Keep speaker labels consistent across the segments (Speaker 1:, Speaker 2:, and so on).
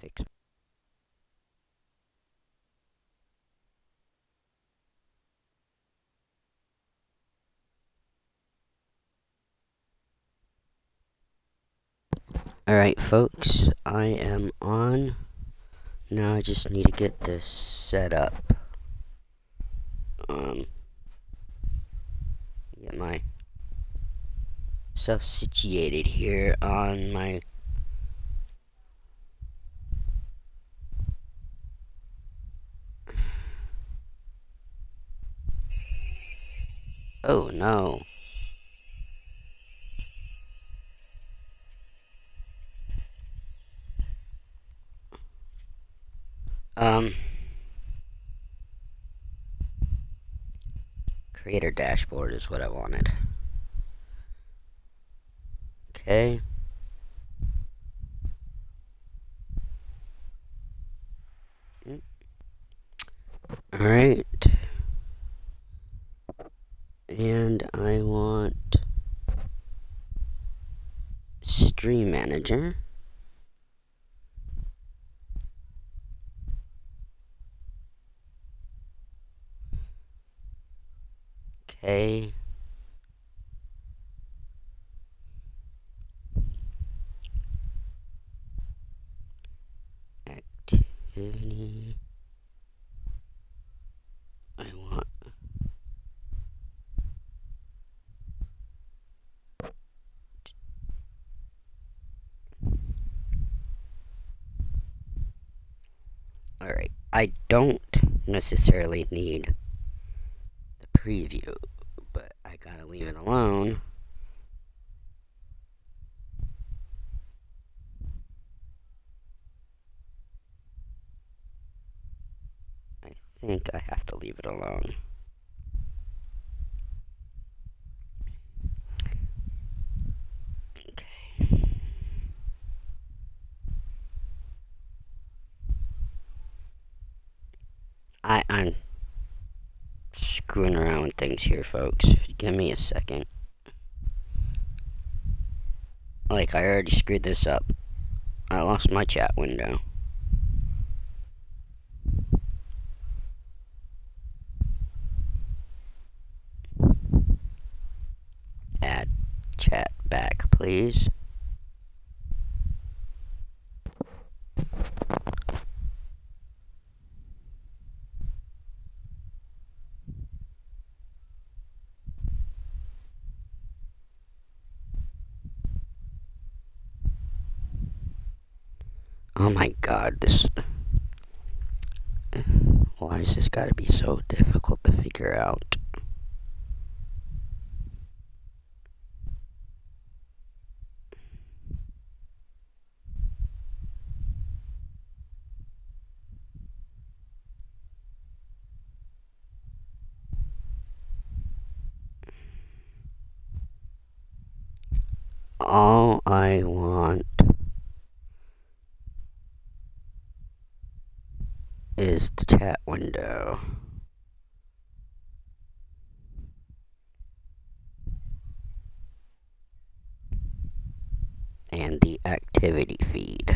Speaker 1: fix. Alright, folks, I am on. Now I just need to get this set up. Get myself situated here on my. Oh no. Creator dashboard is what I wanted. Okay. Alright. And I want Stream Manager. Okay. Activity. I want. Alright. I don't necessarily need the preview, but I gotta leave it alone. I think I have to leave it alone. Okay. I'm screwing around with things here, folks. Give me a second. Like, I already screwed this up. I lost my chat window. Add chat back, please. Oh my god, this. Why has this gotta be so difficult to figure out? All I want is the chat window. And the activity feed.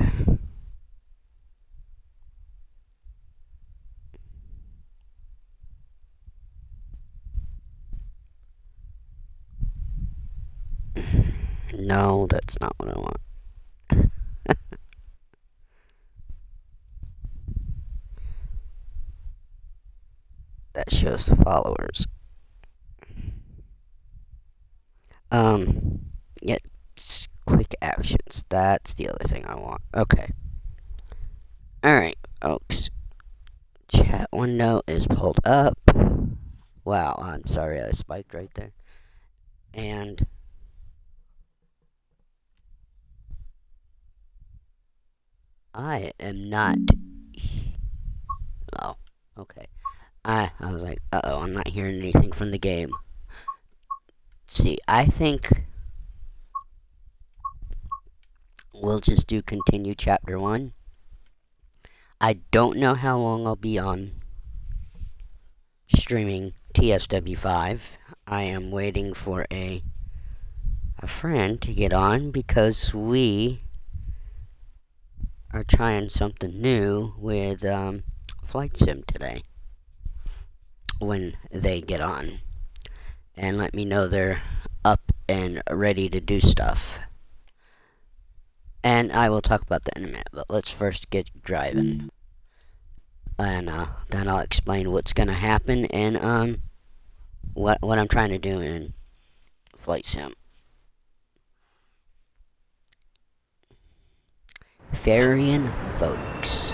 Speaker 1: No, that's not what I want. That shows the followers. Yeah, quick actions. That's the other thing I want. Okay. Alright, folks. Chat window is pulled up. Wow, I'm sorry I spiked right there. And I am not. Oh, okay. I was like, uh-oh, I'm not hearing anything from the game. See, I think we'll just do continue chapter 1. I don't know how long I'll be on streaming TSW 5. I am waiting for a friend to get on because we are trying something new with Flight Sim today when they get on and let me know they're up and ready to do stuff. And I will talk about that in a minute, but let's first get driving. And then I'll explain what's gonna happen and what I'm trying to do in Flight Sim. Farian folks.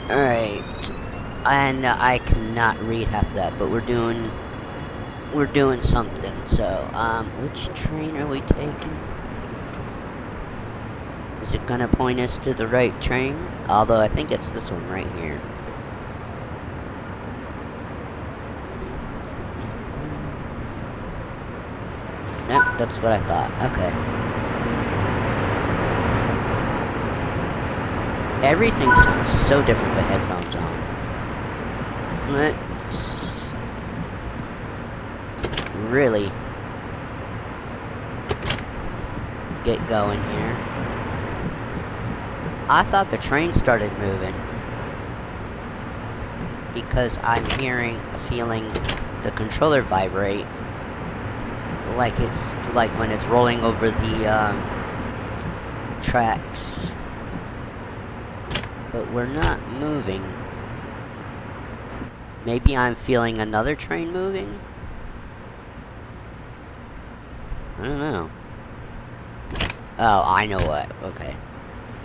Speaker 1: Alright. And I cannot read half of that, but we're doing something. So, which train are we taking? Is it gonna point us to the right train? Although I think it's this one right here. Nope, that's what I thought. Okay. Everything sounds so different with headphones on. Let's really get going here. I thought the train started moving because I'm feeling the controller vibrate, like it's like when it's rolling over the tracks. But we're not moving. Maybe I'm feeling another train moving? I don't know. Oh, I know what. Okay.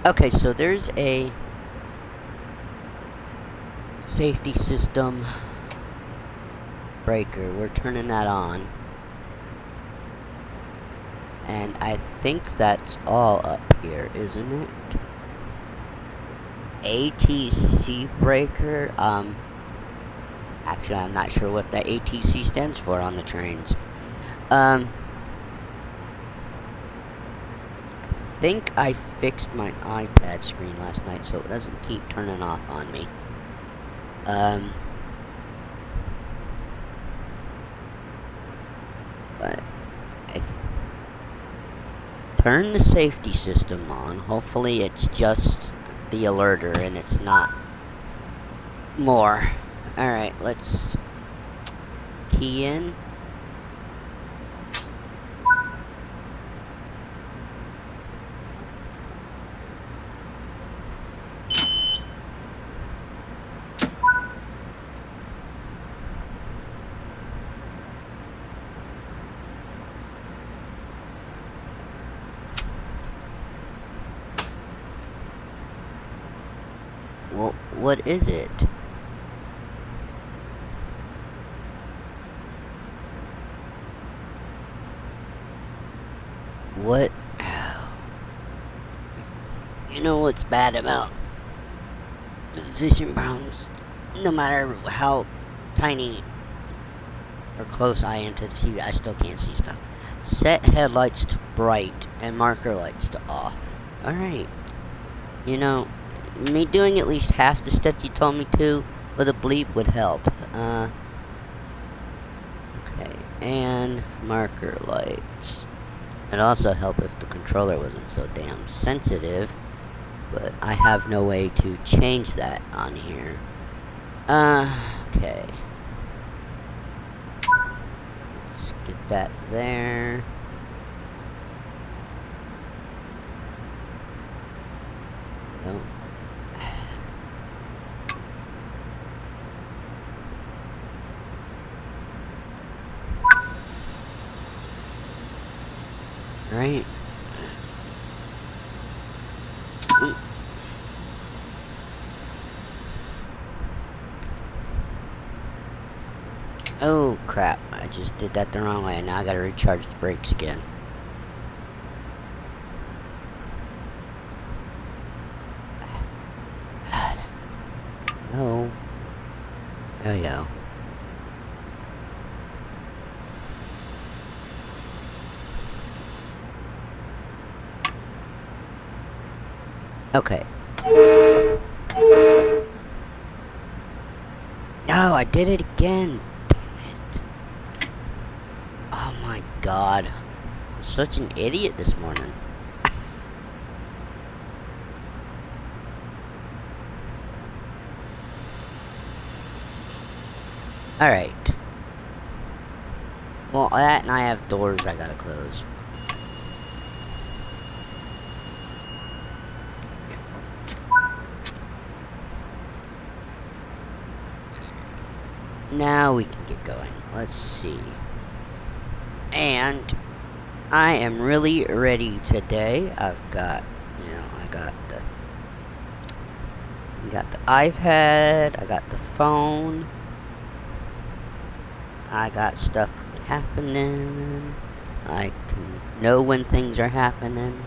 Speaker 1: Okay, so there's a safety system breaker. We're turning that on. And I think that's all up here, isn't it? ATC breaker? Actually, I'm not sure what the ATC stands for on the trains. I think I fixed my iPad screen last night so it doesn't keep turning off on me. But I turn the safety system on. Hopefully it's just the alerter and it's not more. Alright, let's key in. Well, what is it? What? You know what's bad about vision problems? No matter how tiny or close I am to the TV, I still can't see stuff. Set headlights to bright and marker lights to off. Alright. You know, me doing at least half the steps you told me to with a bleep would help. Okay. And marker lights. It'd also help if the controller wasn't so damn sensitive, but I have no way to change that on here. Okay. Let's get that there. Oh. Right. Oh crap, I just did that the wrong way and now I gotta recharge the brakes again. No. There we go. Okay. No, I did it again. Damn it. Oh my god. such an idiot this morning. Alright. Well, that and I have doors I gotta close. Now we can get going. Let's see. And I am really ready today. I've got, I got the iPad, I got the phone, I got stuff happening. I can know when things are happening.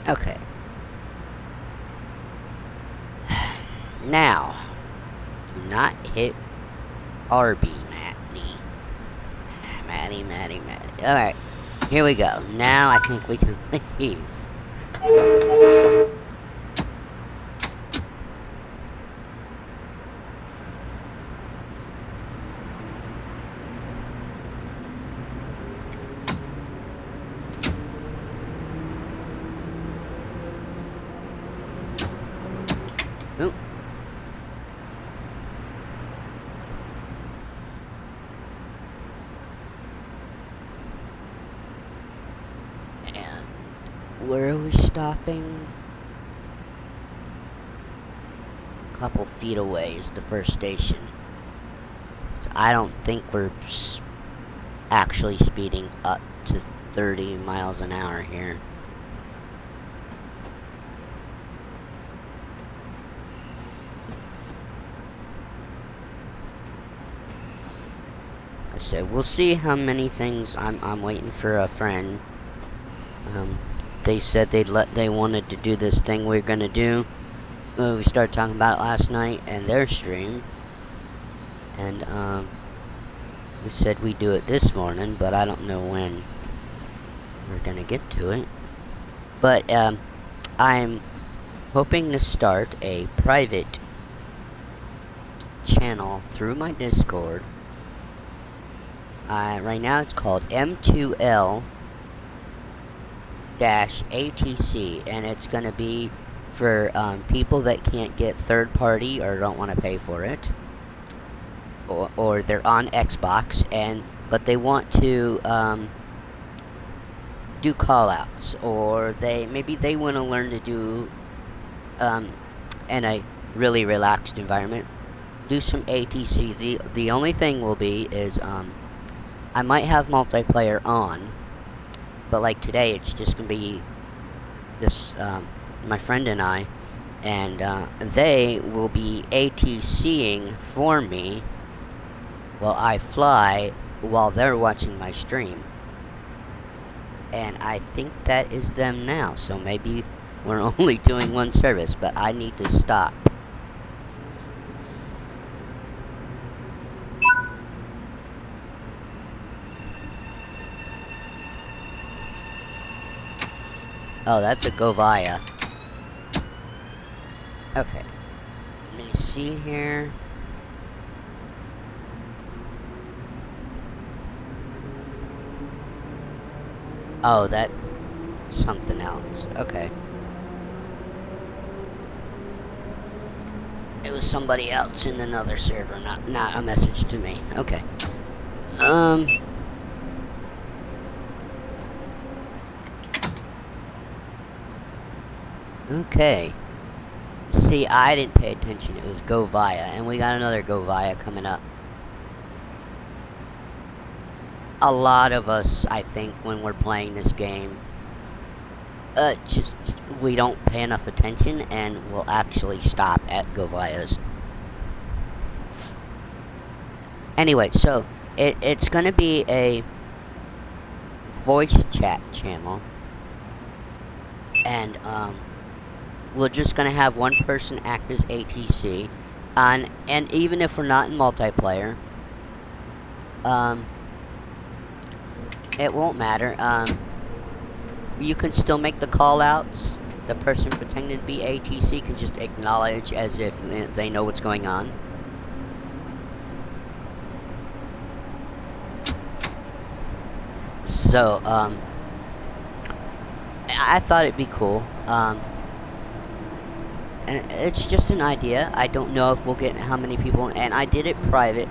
Speaker 1: Okay. Now, do not hit RB, Maddie. Alright, here we go. Now I think we can leave. Oop. Where are we stopping? A couple feet away is the first station. So I don't think we're actually speeding up to 30 miles an hour here. So we'll see how many things. I'm waiting for a friend. They said they wanted to do this thing we're gonna do. We started talking about it last night in their stream, and we said we'd do it this morning, but I don't know when we're gonna get to it. But I'm hoping to start a private channel through my Discord. Right now it's called M2L ATC, and it's gonna be for people that can't get third party or don't want to pay for it, or they're on Xbox but they want to do call outs, or maybe they want to learn to do in a really relaxed environment, do some ATC. The only thing will be is I might have multiplayer on. But like today, it's just gonna be this, my friend and I, and they will be ATCing for me while I fly, while they're watching my stream. And I think that is them now, so maybe we're only doing one service, but I need to stop. Oh, that's a go via. Okay. Let me see here. Oh, that's something else. Okay. It was somebody else in another server, not a message to me. Okay. Okay. See, I didn't pay attention. It was go via, and we got another go via coming up. A lot of us, I think, when we're playing this game, we don't pay enough attention, and we'll actually stop at go vias. Anyway, so it's gonna be a voice chat channel, and we're just gonna have one person act as ATC, and even if we're not in multiplayer, it won't matter. You can still make the call outs. The person pretending to be ATC can just acknowledge as if they know what's going on. So, I thought it'd be cool. And it's just an idea. I don't know if we'll get how many people, and I did it private,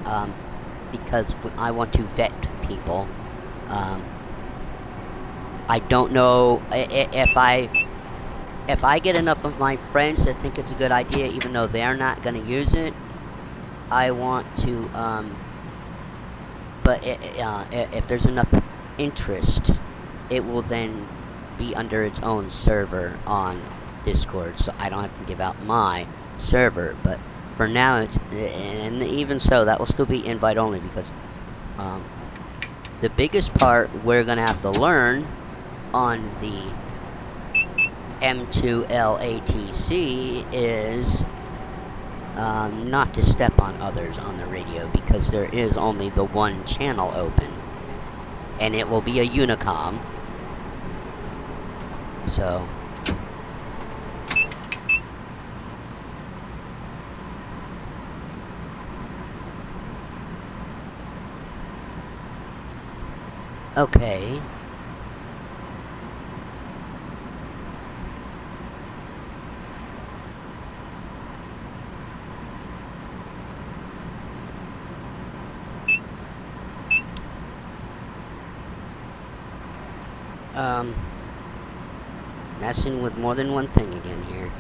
Speaker 1: because I want to vet people. I don't know if I get enough of my friends to think it's a good idea, even though they're not going to use it. I want to, but if there's enough interest, it will then be under its own server on Discord, so I don't have to give out my server. But for now, and even so, that will still be invite only, because the biggest part we're going to have to learn on the M2 LATC is not to step on others on the radio, because there is only the one channel open, and it will be a Unicom. So okay. Messing with more than one thing again here.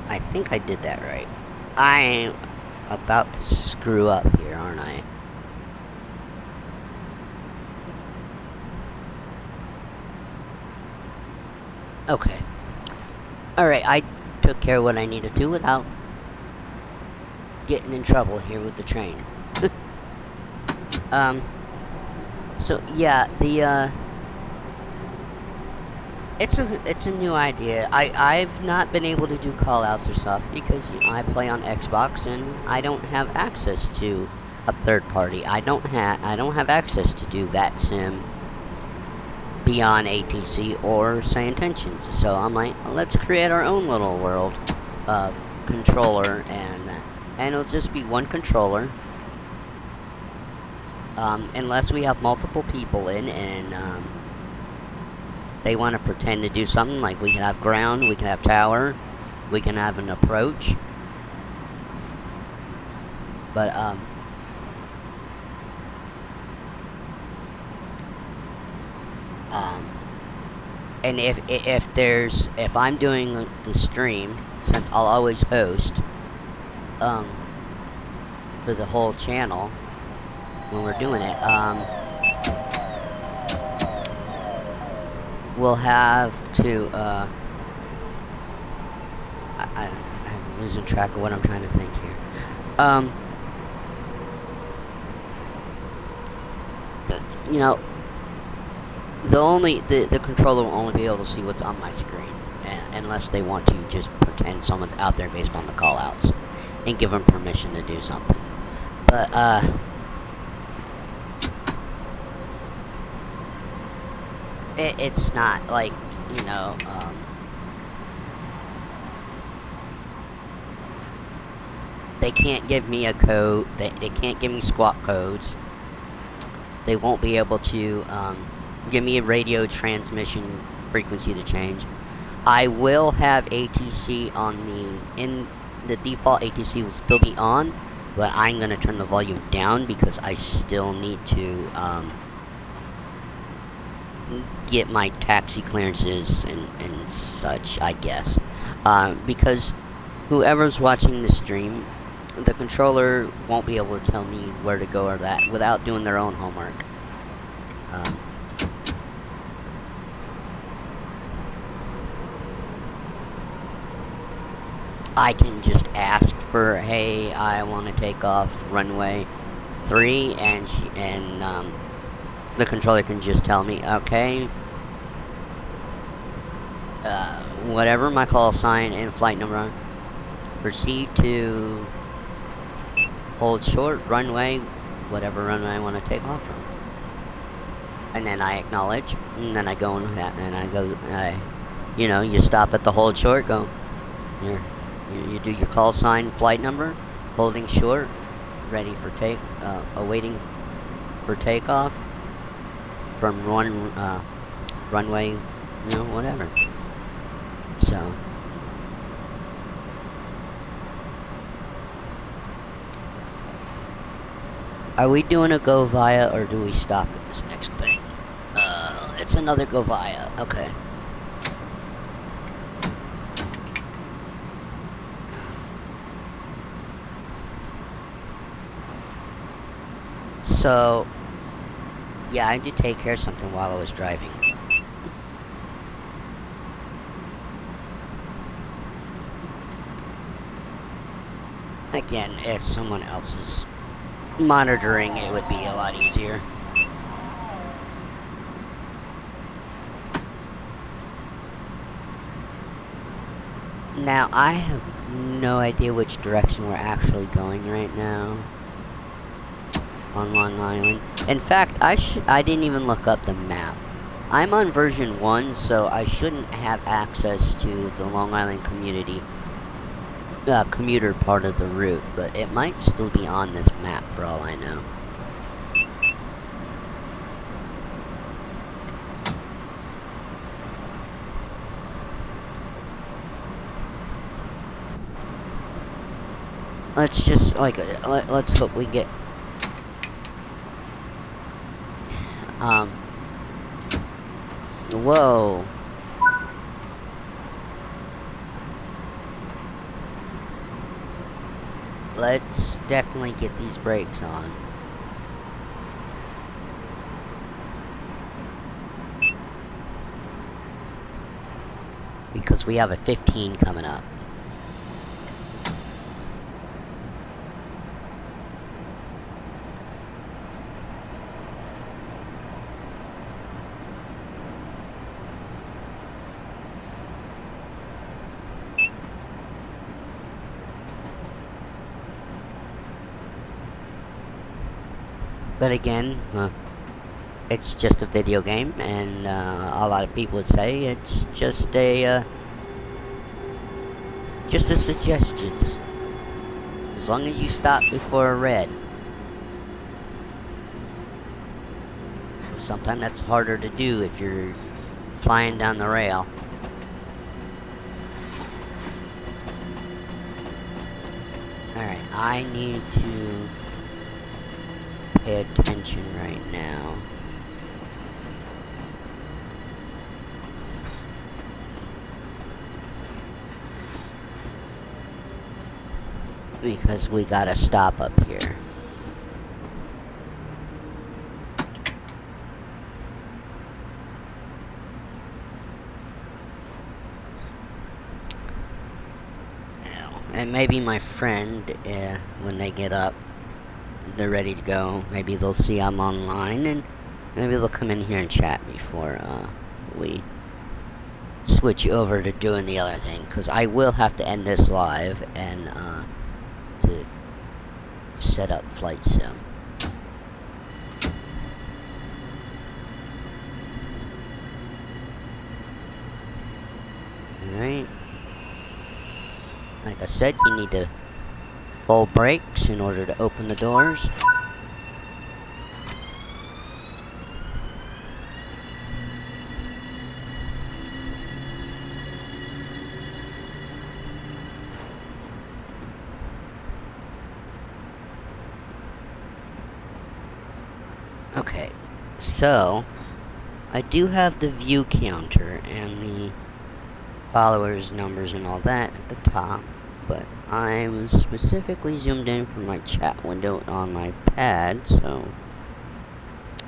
Speaker 1: I think I did that right. I'm about to screw up here, aren't I? Okay. Alright, I took care of what I needed to without getting in trouble here with the train. So yeah, it's a new idea. I've not been able to do call-outs or stuff because I play on Xbox and I don't have access to a third party. I don't have access to do that sim beyond ATC or Say Intentions. So I'm like, let's create our own little world of controller, and it'll just be one controller. Unless we have multiple people in and they want to pretend to do something, like we can have ground, we can have tower, we can have an approach. But and if I'm doing the stream, since I'll always host for the whole channel when we're doing it, we'll have to I'm losing track of what I'm trying to think here. You know, the controller will only be able to see what's on my screen, unless they want to just pretend someone's out there based on the callouts and give them permission to do something. But it's not like, you know, they can't give me a code. They can't give me squawk codes. They won't be able to give me a radio transmission frequency to change. I will have ATC on the default ATC will still be on, but I'm gonna turn the volume down because I still need to get my taxi clearances and such, I guess. Because whoever's watching the stream, the controller won't be able to tell me where to go or that without doing their own homework. I can just ask for, hey, I want to take off runway 3, and, the controller can just tell me, okay, whatever my call sign and flight number are, proceed to hold short runway, whatever runway I want to take off from. And then I acknowledge, and then I go you know, you stop at the hold short, you do your call sign, flight number, holding short, ready for awaiting for takeoff from runway, you know, whatever. So, are we doing a go via, or do we stop at this next thing? It's another go via. Okay. So, yeah, I did take care of something while I was driving. Again, if someone else is monitoring, it would be a lot easier. Now, I have no idea which direction we're actually going right now on Long Island. In fact, I didn't even look up the map. I'm on version 1, so I shouldn't have access to the Long Island commuter part of the route, but it might still be on this map for all I know. Let's just, let's hope we get, whoa. Let's definitely get these brakes on. Because we have a 15 coming up. But again, it's just a video game, and a lot of people would say it's just a suggestions. As long as you stop before a red. Sometimes that's harder to do if you're flying down the rail. Alright, I need to pay attention right now. Because we gotta stop up here. And maybe my friend, when they get up, they're ready to go. Maybe they'll see I'm online, and maybe they'll come in here and chat before we switch over to doing the other thing. Because I will have to end this live and to set up flight sim. Alright. Like I said, you need to full brakes in order to open the doors. Okay, so I do have the view counter and the followers numbers and all that at the top, but I'm specifically zoomed in from my chat window on my pad, so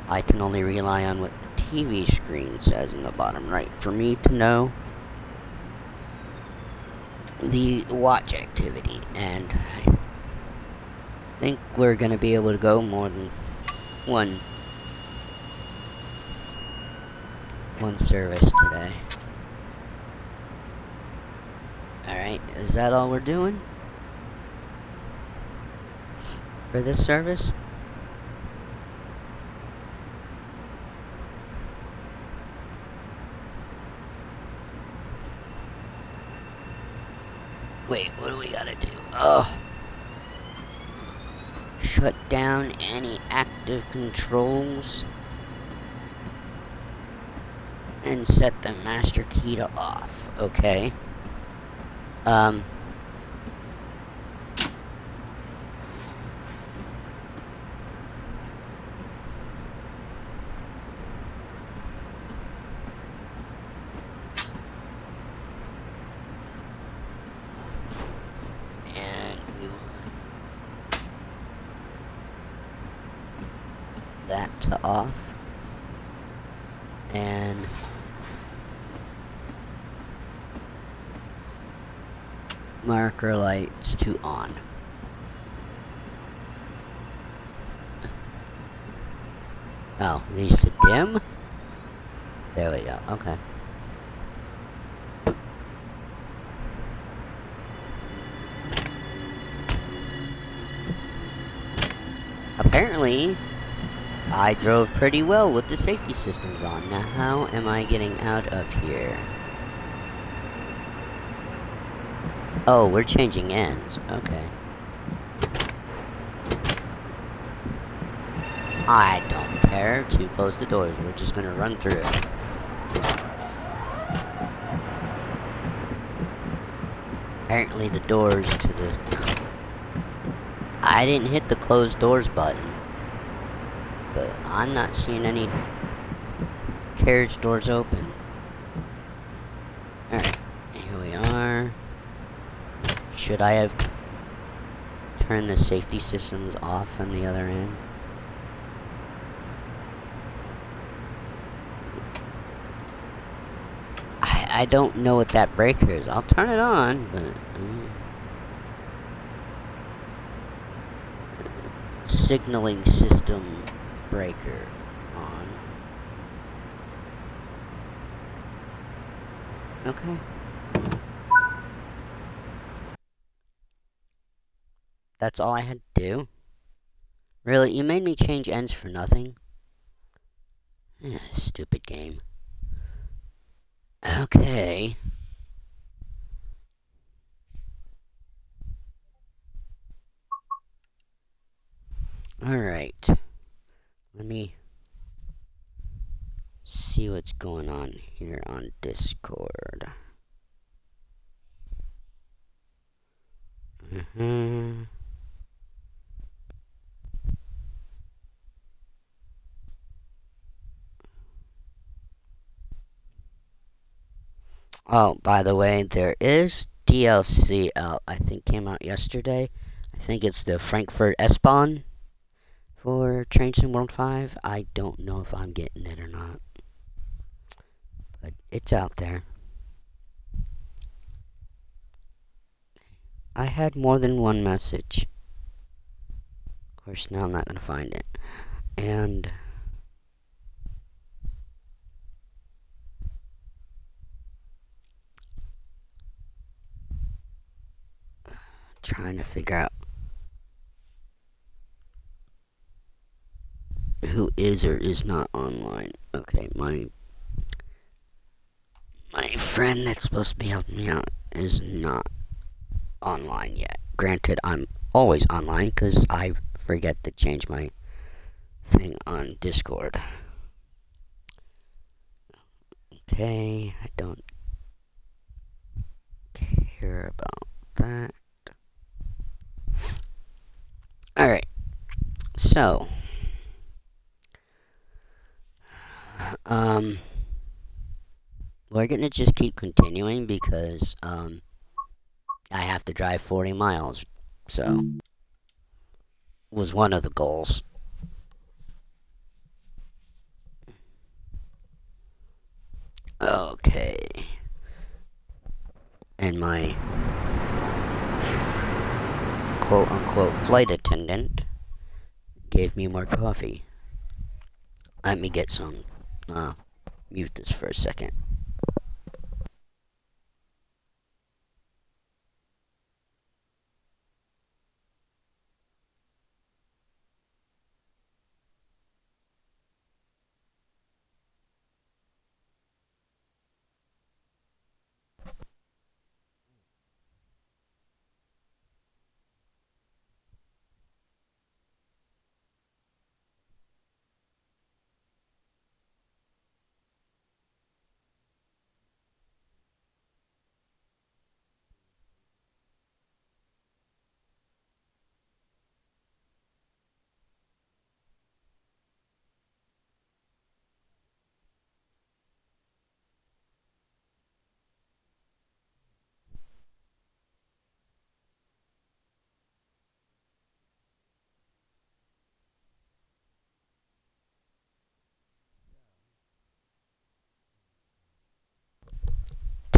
Speaker 1: I can only rely on what the TV screen says in the bottom right for me to know the watch activity. And I think we're gonna be able to go more than one service today. Alright, is that all we're doing? For this service? Wait, what do we gotta do? Oh. Shut down any active controls. And set the master key to off. Okay. And we will that to off. And marker lights to on. Oh, these to dim? There we go, okay. Apparently, I drove pretty well with the safety systems on. Now, how am I getting out of here? Oh, we're changing ends. Okay. I don't care to close the doors. We're just gonna run through. Apparently the doors to the... I didn't hit the closed doors button. But I'm not seeing any carriage doors open. Alright, here we are. Should I have turned the safety systems off on the other end? I don't know what that breaker is. I'll turn it on, but... signaling system breaker on. Okay. That's all I had to do? Really? You made me change ends for nothing? Stupid game. Okay. Alright. Let me see what's going on here on Discord. Oh, by the way, there is DLC out, I think came out yesterday. I think it's the Frankfurt S-Bahn for Train Sim World 5. I don't know if I'm getting it or not. But it's out there. I had more than one message. Of course, now I'm not going to find it. And... trying to figure out who is or is not online. Okay, my friend that's supposed to be helping me out is not online yet. Granted, I'm always online because I forget to change my thing on Discord. Okay, I don't care about that. Alright, so we're gonna just keep continuing because I have to drive 40 miles, so was one of the goals. Okay. And my quote-unquote flight attendant gave me more coffee. Let me get some, mute this for a second.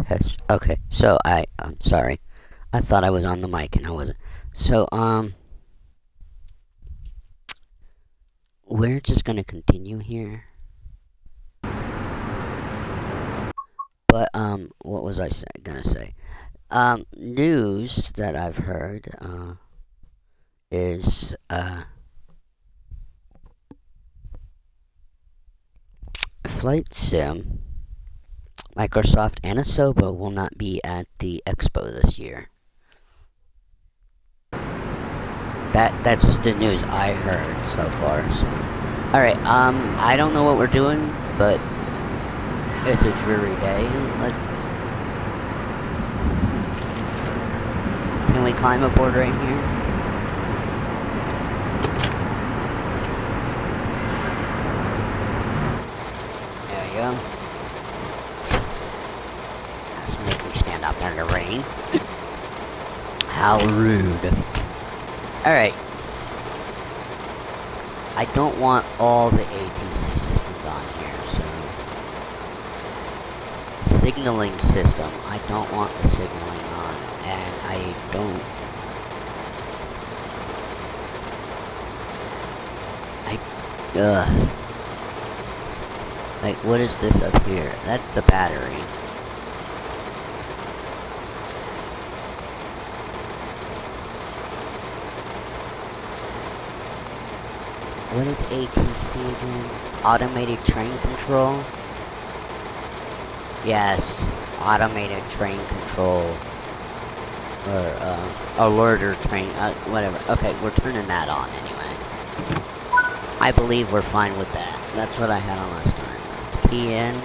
Speaker 1: Test. Okay, so I'm sorry. I thought I was on the mic and I wasn't. So, we're just gonna continue here. But, what was I gonna say? News that I've heard, is, Flight Sim, Microsoft, and Asobo will not be at the expo this year. That's just the news I heard so far. So, all right. I don't know what we're doing, but it's a dreary day. Can we climb aboard right here? There you go. That's making me stand out there in the rain. How rude. Alright. I don't want all the ATC systems on here, so... Signaling system. I don't want the signaling on, and I don't... Like, what is this up here? That's the battery. What is ATC again? Automated train control? Yes, automated train control. Or, alerter train, whatever. Okay, we're turning that on anyway. I believe we're fine with that. That's what I had on last time. Let's key in.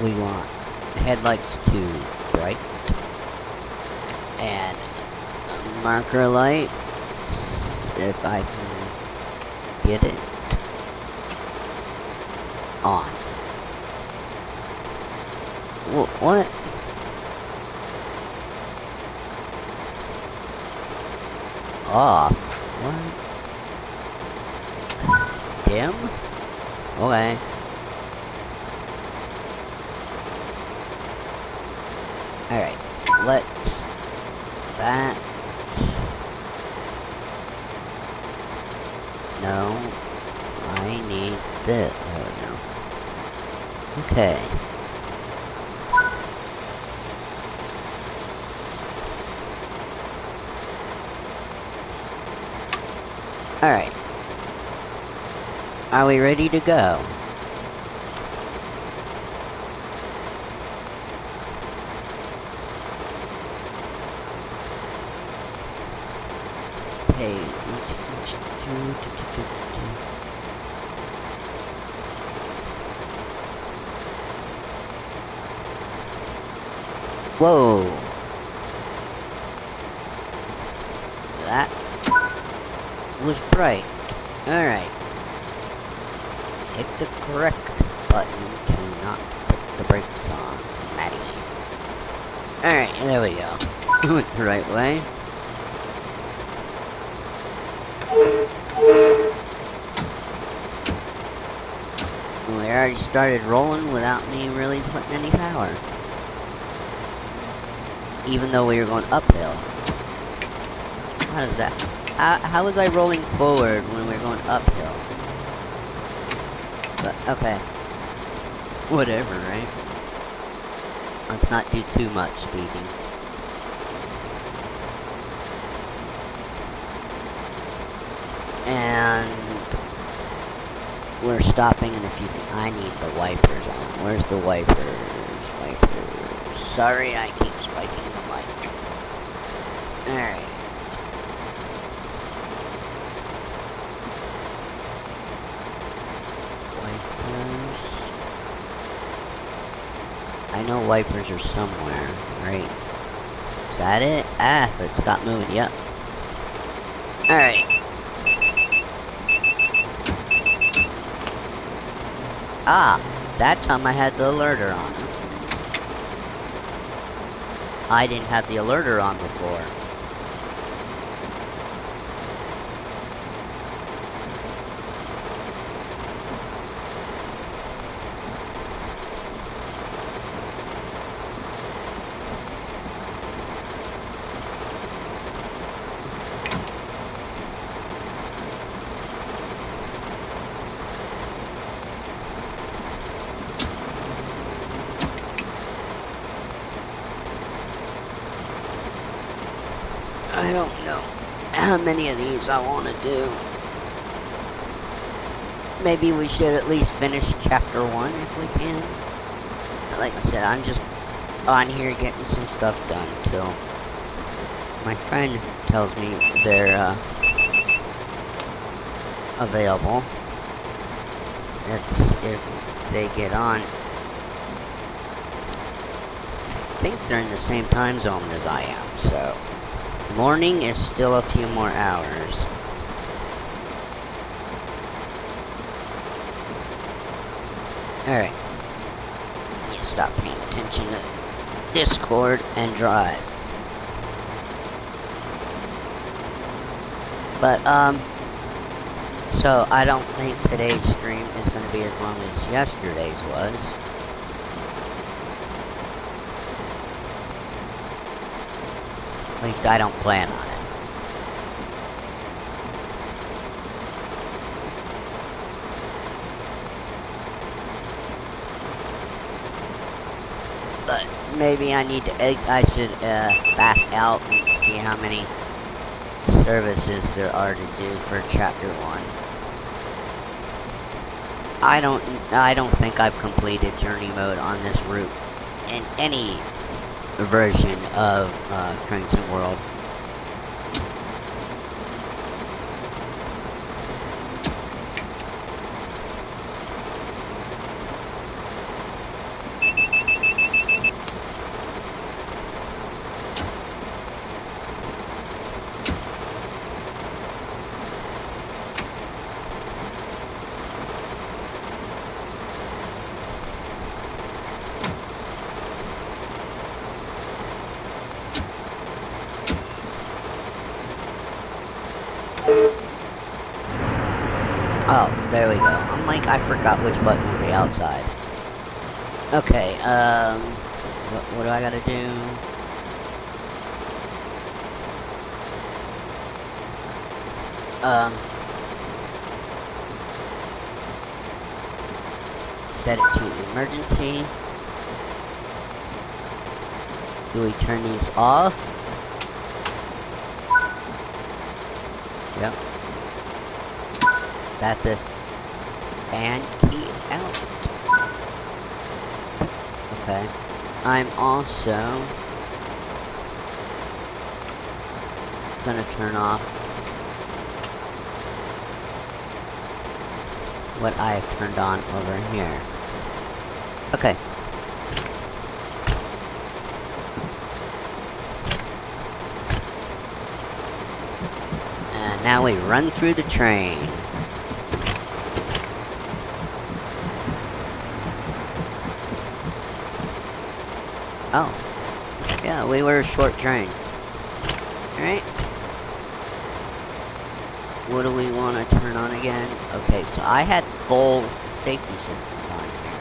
Speaker 1: We want headlights to bright and marker lights, if I can get it, on. What? Off? What? Dim? Okay. Alright, let's... that... No, I need this. There we go. Okay. Alright. Are we ready to go? Okay. Whoa. That was bright. Alright. Hit the correct button to not put the brakes on, Maddie. Alright, there we go. Went the right way. We already started rolling without me really putting any power. Even though we were going uphill. How does that... How was I rolling forward when we were going uphill? But, okay. Whatever, right? Let's not do too much speeding. And... we're stopping in a few... I need the wipers on. Where's the wipers? Wipers. Sorry, I keep spiking the mic. Alright. Wipers. I know wipers are somewhere, right? Is that it? Ah, let's stop moving, yep. Alright. Ah, that time I had the alerter on. I didn't have the alerter on before. I don't know how many of these I want to do. Maybe we should at least finish chapter 1 if we can. Like I said, I'm just on here getting some stuff done till my friend tells me they're available. That's if they get on. I think they're in the same time zone as I am, so morning is still a few more hours. Alright. I need to stop paying attention to Discord and drive. But, so I don't think today's stream is going to be as long as yesterday's was. At least I don't plan on it. But maybe I should back out and see how many services there are to do for chapter 1. I don't think I've completed journey mode on this route in any version of Train Sim World. Oh, there we go. I'm like, I forgot which button was the outside. Okay, what do I gotta do? Set it to emergency. Do we turn these off? Yep. That the fan key out. Okay. I'm also gonna turn off what I have turned on over here. Okay. And now we run through the train. Oh. Yeah, we were a short train. Alright. What do we want to turn on again? Okay, so I had full safety systems on here.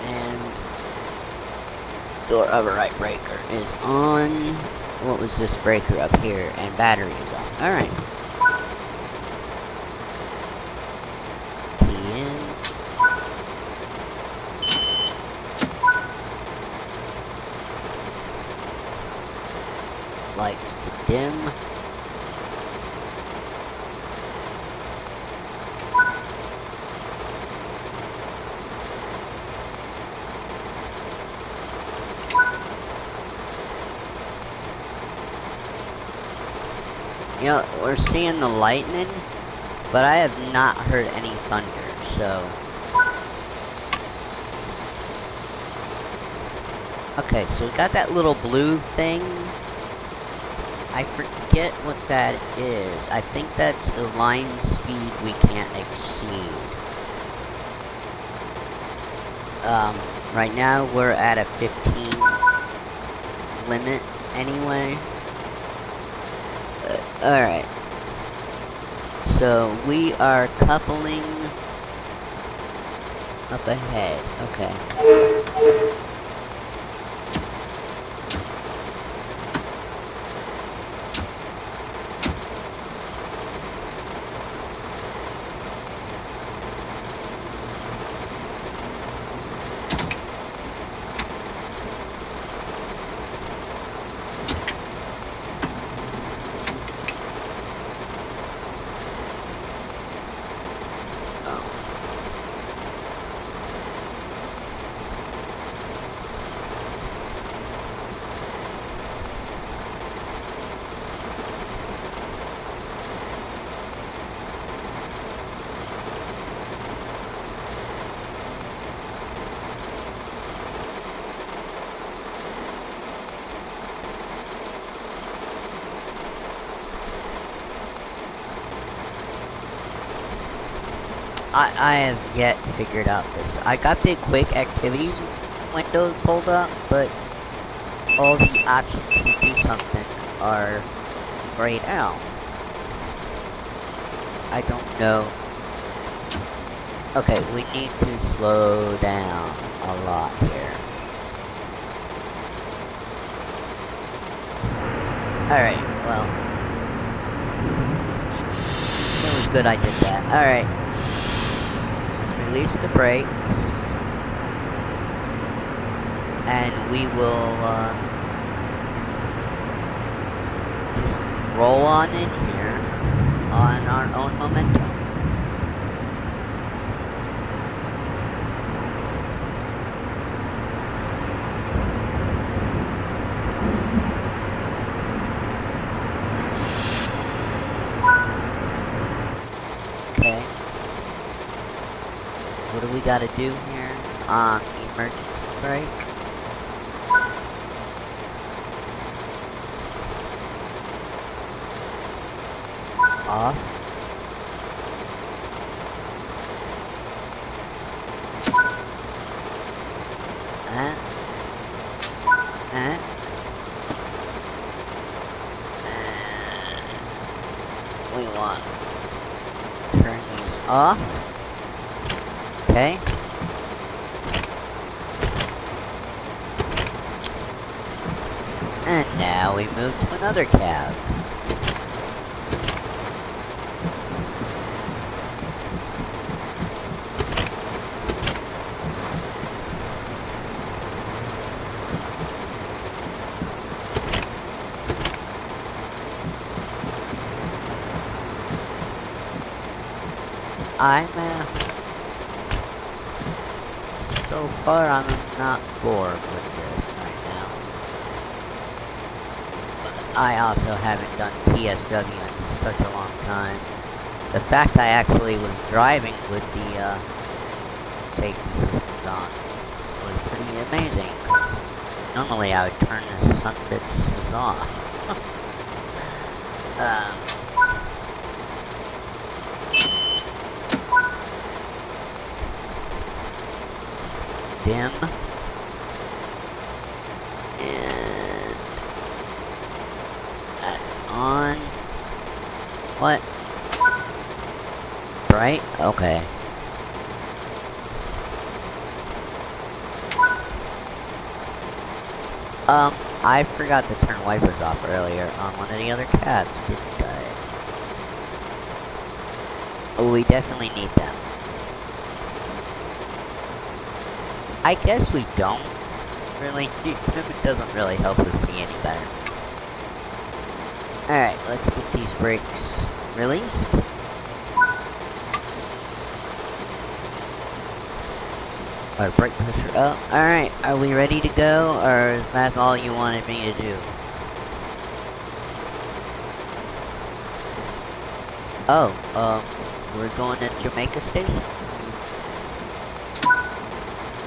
Speaker 1: And door override breaker is on. What was this breaker up here? And battery is on. Alright. Lights to dim. You know, we're seeing the lightning, but I have not heard any thunder, so... Okay, so we got that little blue thing. I forget what that is. I think that's the line speed we can't exceed. Right now we're at a 15 limit anyway. Alright. So we are coupling up ahead. Okay. I have yet figured out this. I got the quick activities window pulled up, but all the options to do something are grayed out. I don't know. Okay, we need to slow down a lot here. Alright, well. It was good I did that. Alright. Let's release the brakes. And we will, just roll on in here on our own momentum. Okay. What do we gotta do here? Emergency brake. Off. And we want to turn these off. Okay. And now we move to another cab. So far I'm not bored with this right now. But I also haven't done TSW in such a long time. The fact I actually was driving with the safety systems on was pretty amazing, because normally I would turn this son of a bitch off. Dim. And on. What? Bright? Okay. I forgot to turn wipers off earlier on one of the other cabs, didn't I? Oh, we definitely need them. I guess we don't really need them. It doesn't really help us see any better. Alright, let's get these brakes released. Our brake pressure up. Alright, are we ready to go, or is that all you wanted me to do? Oh, we're going to Jamaica Station.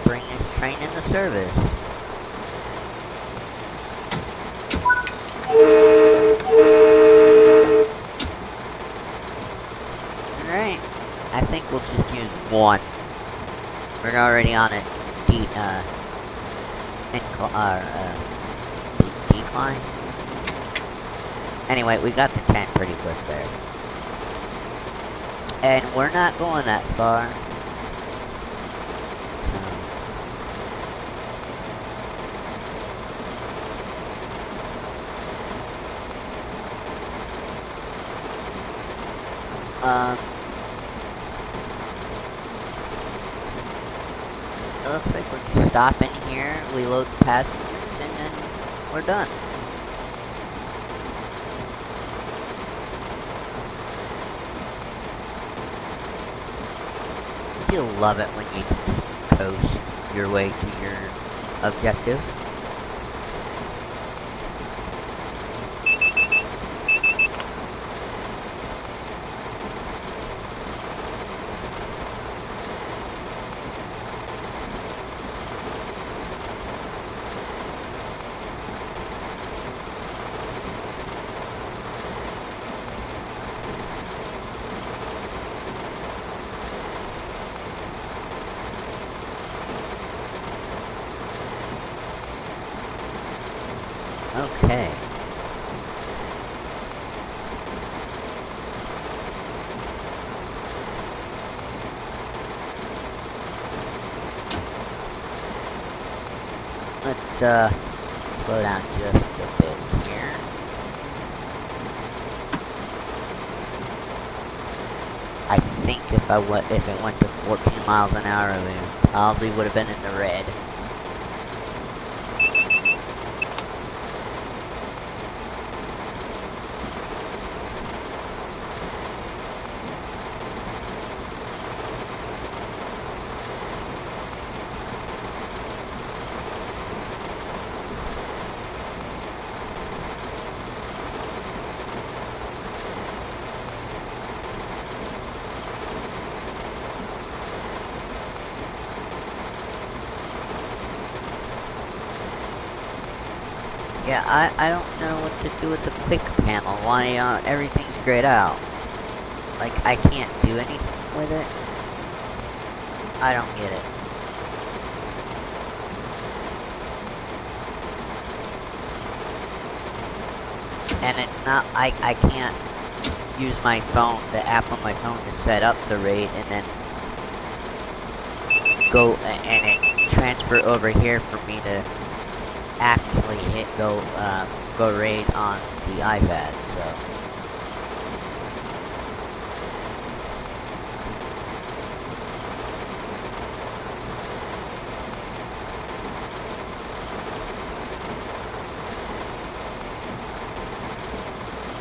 Speaker 1: Bring this train into service. Alright, I think we'll just use one. We're already on a decline. Anyway, we got to 10 pretty quick there. And we're not going that far. It looks like we're just stopping here, we load the passengers, and then we're done. You'll love it when you can just coast your way to your objective. Okay. Let's slow down just a bit here. I think if it went to 14 miles an hour, it probably would have been in the red. Yeah, I don't know what to do with the quick panel. Why everything's grayed out. Like, I can't do anything with it. I don't get it. And it's not, I can't use my phone, the app on my phone to set up the raid and then go and it transfer over here for me to actually hit go raid on the iPad, so.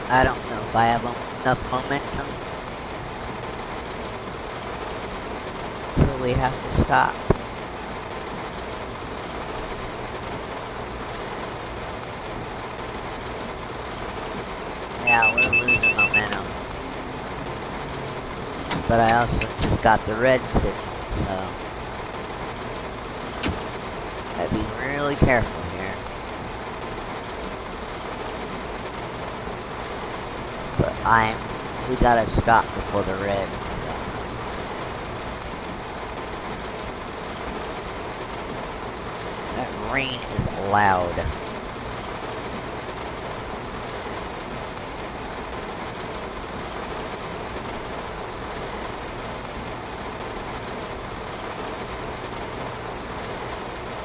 Speaker 1: I don't know if I have enough momentum. So we have to stop. Yeah, we're losing momentum. But I also just got the red signal, so gotta be really careful here. But we gotta stop before the red. So. That rain is loud.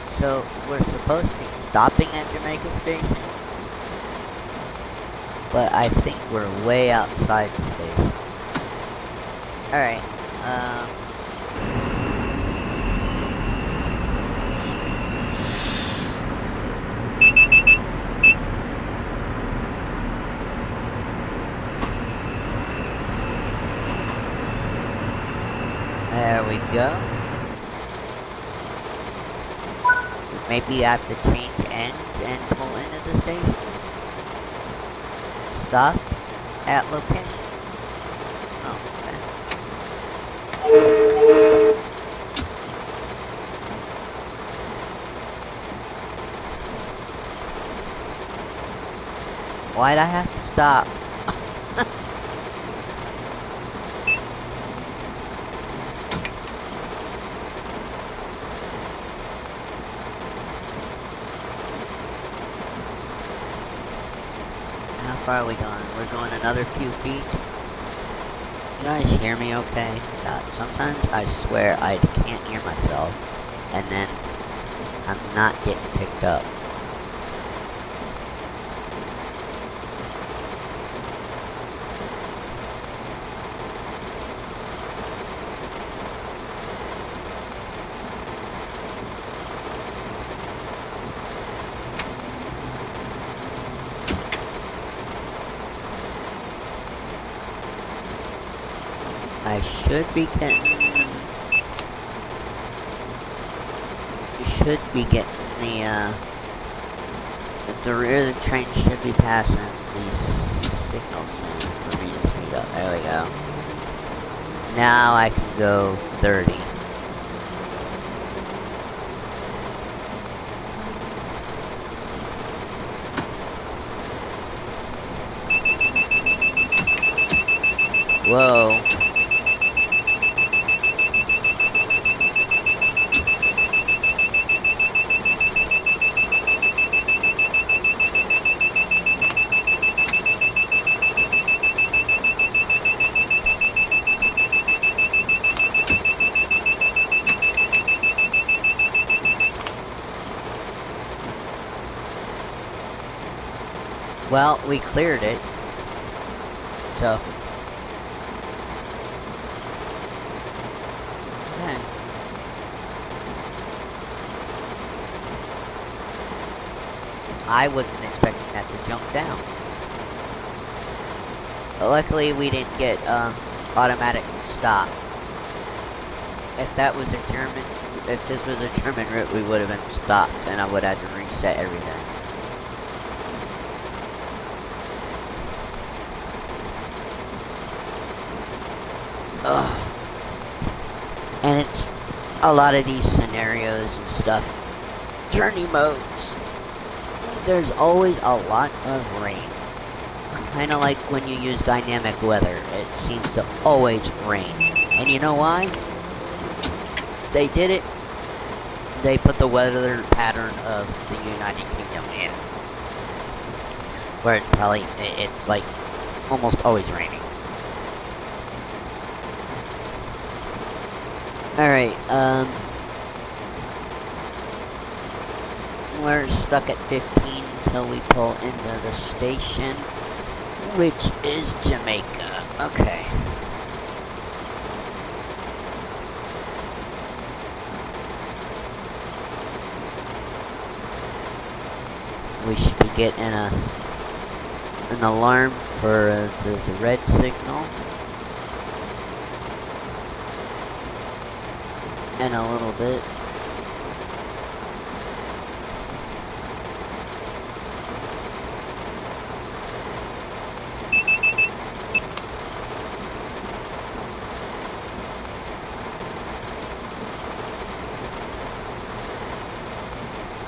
Speaker 1: So, we're supposed to be stopping at Jamaica Station, but I think we're way outside the station. Alright, there we go. Maybe I have to change ends and pull into the station. Stop at location. Oh, okay. Why'd I have to stop? How far are we going? We're going another few feet. You guys hear me okay? God, sometimes I swear I can't hear myself, and then I'm not getting picked up. I should be getting... You should be getting the rear of the train should be passing these signals soon for me to speed up. There we go. Now I can go 30. Whoa. Well, we cleared it. So. Okay. I wasn't expecting that to jump down. But luckily, we didn't get automatic stop. If that was a German, if this was a German route, we would have been stopped, and I would have had to reset everything. Ugh. And it's a lot of these scenarios and stuff. Journey modes. There's always a lot of rain. Kind of like when you use dynamic weather. It seems to always rain. And you know why? They did it. They put the weather pattern of the United Kingdom in. Where it's probably, it's like almost always raining. Alright, we're stuck at 15 until we pull into the station, which is Jamaica. Okay. We should be getting an alarm for there's a red signal. In a little bit.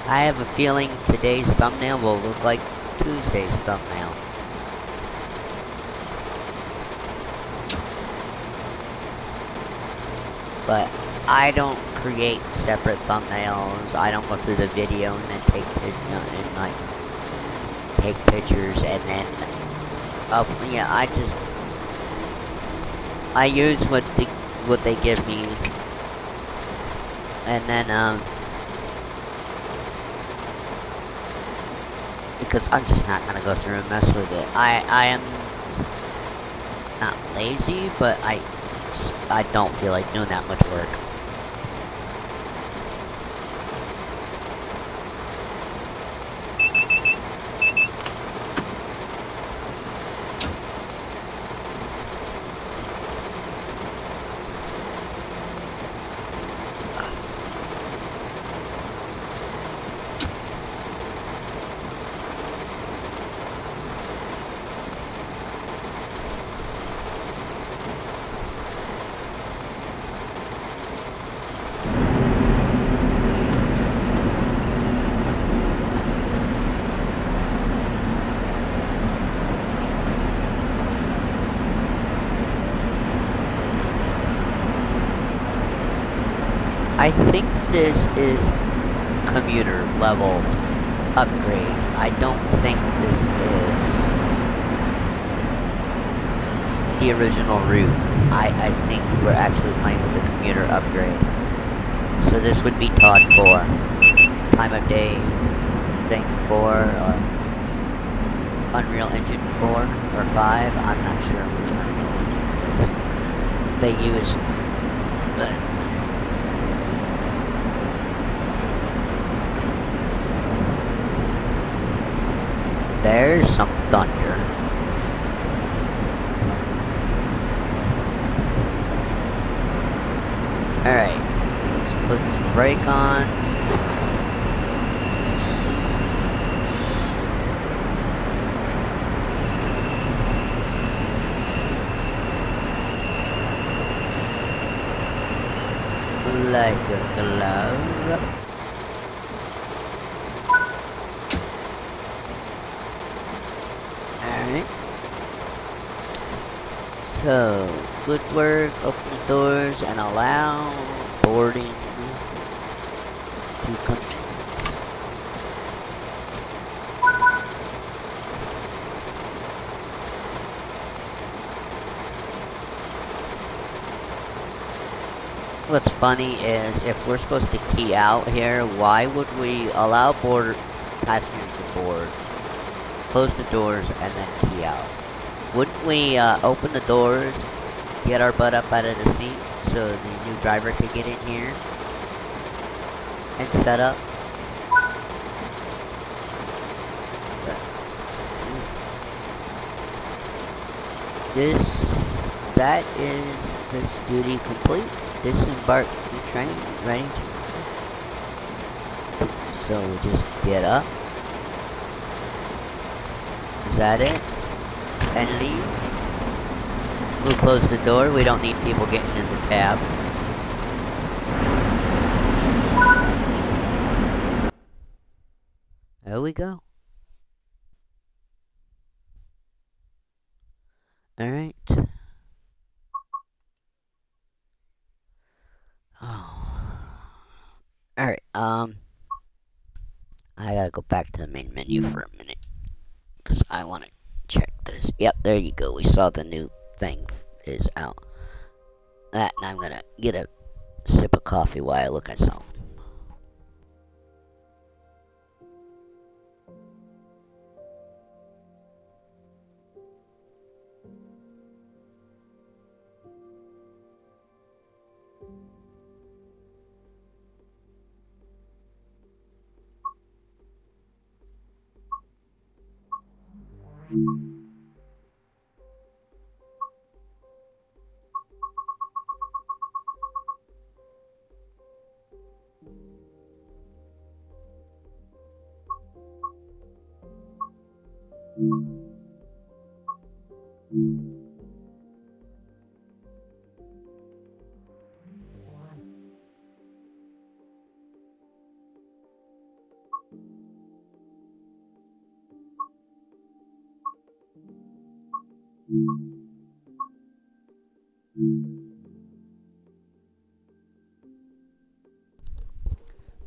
Speaker 1: I have a feeling today's thumbnail will look like Tuesday's thumbnail. But I don't create separate thumbnails. I don't go through the video and then take pictures and then yeah, I use what they give me, and then because I'm just not gonna go through and mess with it. I am not lazy, but I don't feel like doing that much work. I think this is commuter level upgrade. I don't think this is the original route. I think we're actually playing with the commuter upgrade. So this would be Todd 4. Time of day thing 4, or Unreal Engine 4 or 5. I'm not sure which Unreal Engine they use. But there's some thunder. Alright, let's put some brake on. Like a glove. Alright. So, good work. Open the doors and allow boarding to commence. What's funny is, if we're supposed to key out here, why would we allow passengers to board close the doors, and then key out. Wouldn't we open the doors, get our butt up out of the seat so the new driver could get in here and set up? That is this duty complete. Disembark the train, ready to. So we just get up. Is that it? And leave. We'll close the door. We don't need people getting in the cab. There we go. Alright. Oh. Alright, I gotta go back to the main menu for a minute. Because I want to check this. Yep, there you go. We saw the new thing is out. That, and I'm gonna get a sip of coffee while I look at something.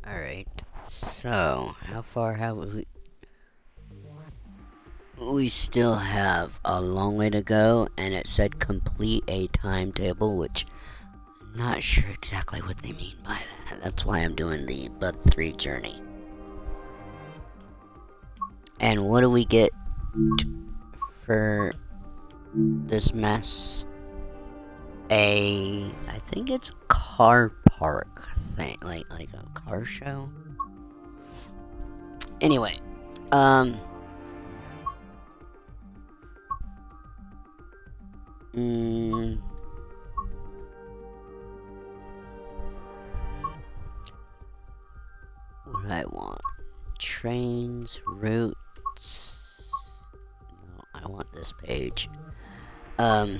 Speaker 1: Alright, so how far have we? We still have a long way to go, and it said complete a timetable, which I'm not sure exactly what they mean by that. That's why I'm doing the Bud 3 journey. And what do we get for this mess? I think it's a car park thing, like a car show. Anyway, what do I want? Trains, routes. No, I want this page. I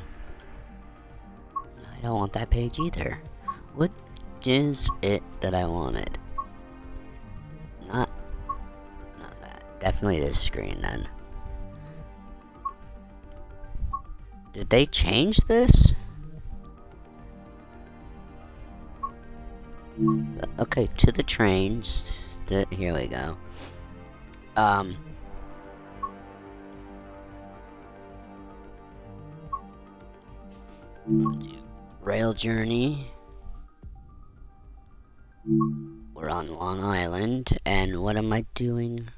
Speaker 1: don't want that page either. What is it that I wanted? Not that. Definitely this screen then. Did they change this? Okay, to the trains. Here we go. Rail journey. We're on Long Island, and what am I doing?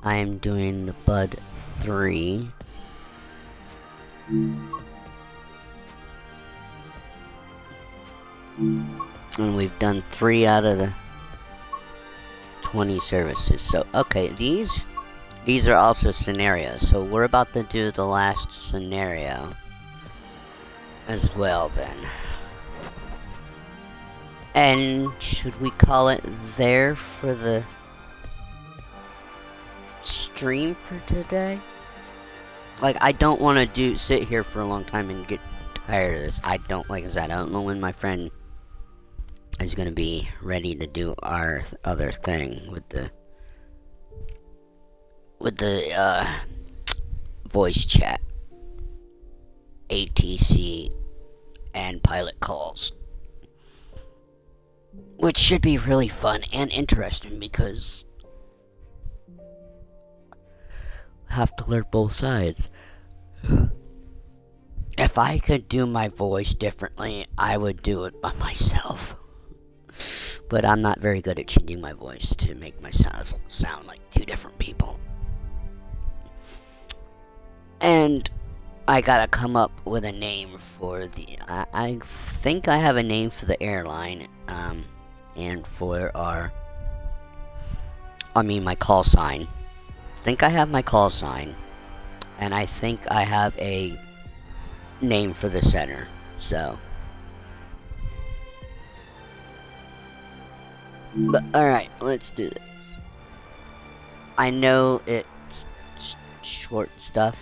Speaker 1: I am doing the Bud 3. And we've done 3 out of the 20 services. So, okay, these are also scenarios. So we're about to do the last scenario as well then. And should we call it there for the stream for today? Like, I don't want to sit here for a long time and get tired of this. Like I said, I don't know when my friend is gonna be ready to do our other thing with the voice chat, ATC, and pilot calls, which should be really fun and interesting because I have to learn both sides. If I could do my voice differently, I would do it by myself. but I'm not very good at changing my voice to make myself sound like two different people. And I gotta come up with a name for the. I think I have a name for the airline, and for my call sign. I think I have my call sign, and I think I have a name for the center. So, but alright, let's do this. I know it's short stuff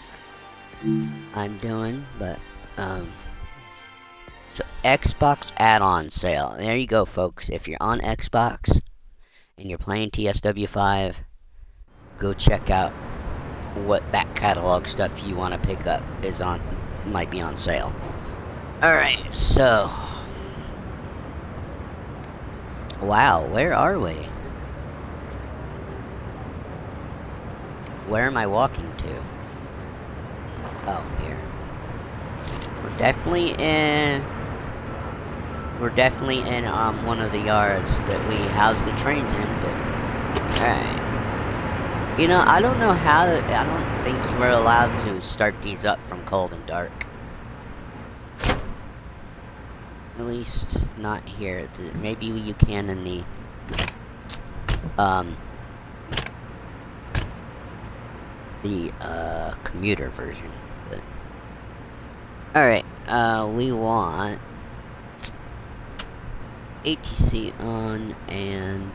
Speaker 1: I'm doing, but so Xbox add-on sale. There you go, folks. If you're on Xbox and you're playing TSW 5, go check out what back catalog stuff you want to pick up might be on sale. Alright, so wow, where are we? Where am I walking to? Oh, here. We're definitely in one of the yards that we house the trains in, but alright. You know, I don't know how I don't think you were allowed to start these up from cold and dark. At least not here. Maybe you can in the commuter version. But alright, we want ATC on and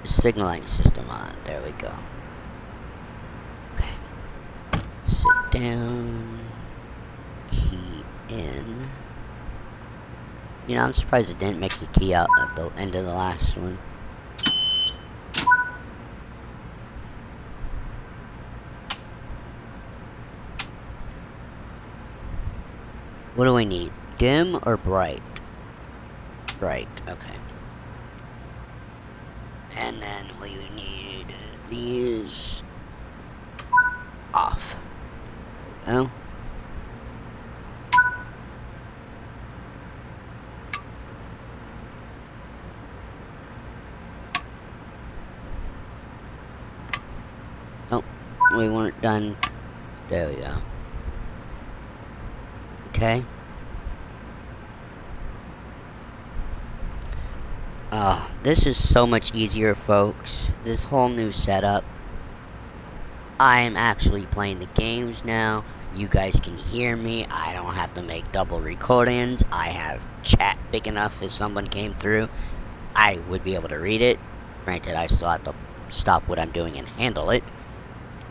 Speaker 1: signaling system on. There we go. Okay. Sit down. Key in. You know, I'm surprised it didn't make the key out at the end of the last one. What do we need? Dim or bright? Bright, okay. And then we need these off. Oh. Oh, we weren't done. There we go. Okay. This is so much easier, folks. This whole new setup. I'm actually playing the games now. You guys can hear me. I don't have to make double recordings. I have chat big enough if someone came through. I would be able to read it. Granted, I still have to stop what I'm doing and handle it.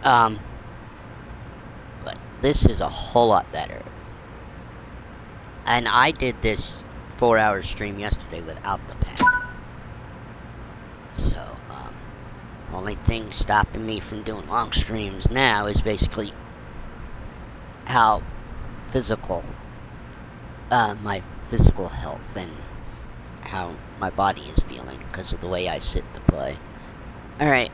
Speaker 1: But this is a whole lot better. And I did this 4-hour stream yesterday without the pad. So, only thing stopping me from doing long streams now is basically how physical, my physical health and how my body is feeling because of the way I sit to play. Alright,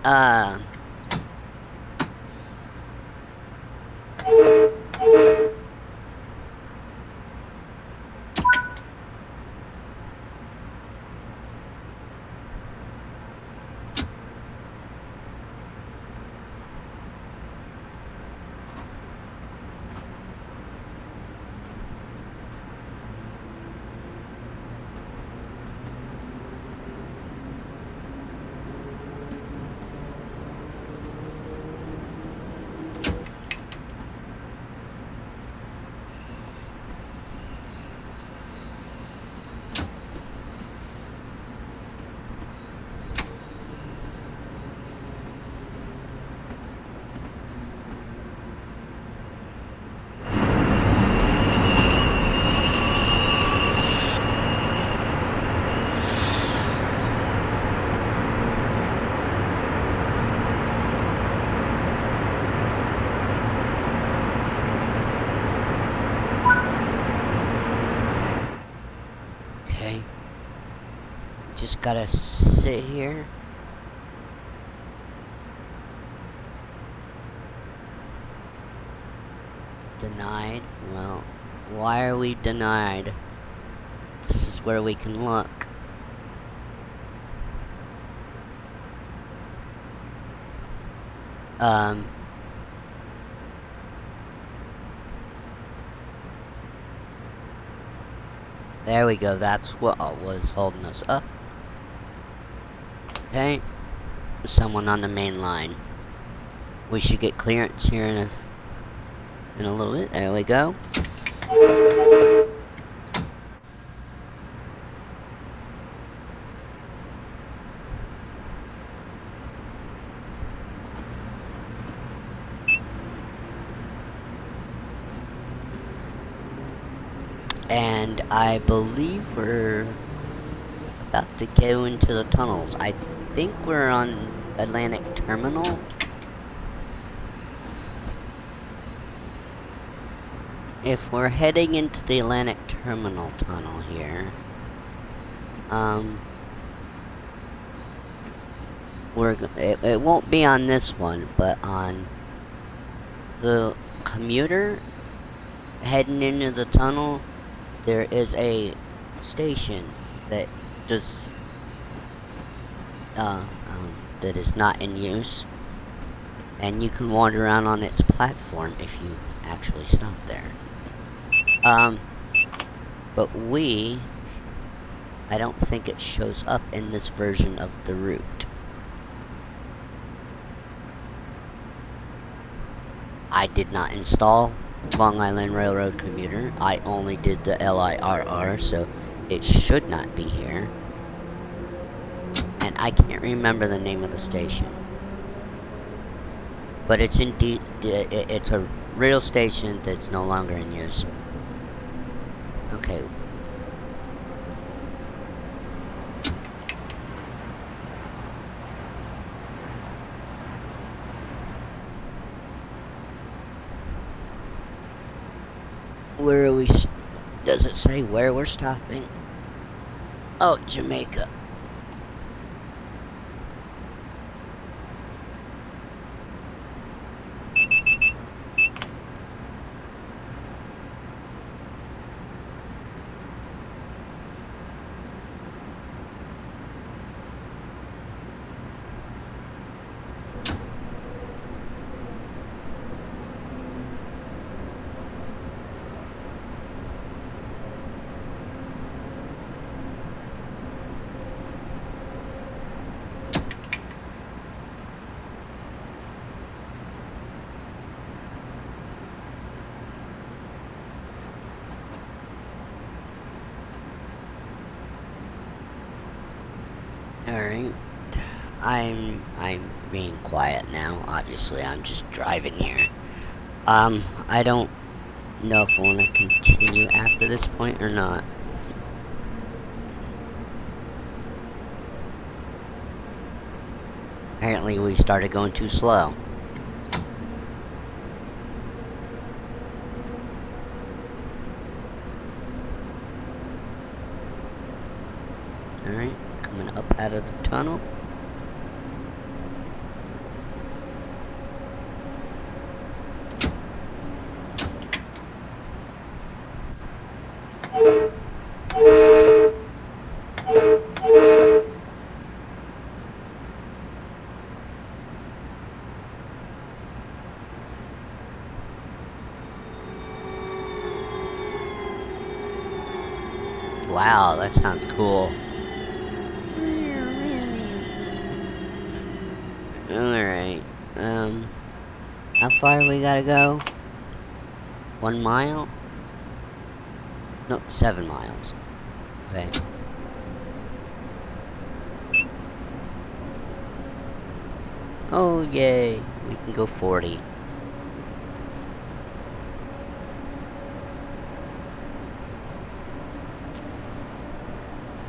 Speaker 1: just gotta sit here. Denied? Well, why are we denied? This is where we can look. There we go, that's what was holding us up. Okay, someone on the main line. We should get clearance here in a little bit. There we go. And I believe we're about to go into the tunnels. I think we're on Atlantic Terminal. If we're heading into the Atlantic Terminal tunnel here, it won't be on this one, but on the commuter heading into the tunnel, there is a station that just that is not in use, and you can wander around on its platform if you actually stop there. But I don't think it shows up in this version of the route. I did not install Long Island Railroad Commuter. I only did the LIRR, so it should not be here. And I can't remember the name of the station. But it's indeed, it's a real station that's no longer in use. Okay. Where are we? Does it say where we're stopping? Oh, Jamaica. Alright. I'm being quiet now. Obviously, I'm just driving here. I don't know if I want to continue after this point or not. Apparently, we started going too slow. Alright, coming up out of the tunnel. Wow, that sounds cool. Alright, how far we gotta go? 1 mile? No, 7 miles. Okay. Oh, yay, we can go 40.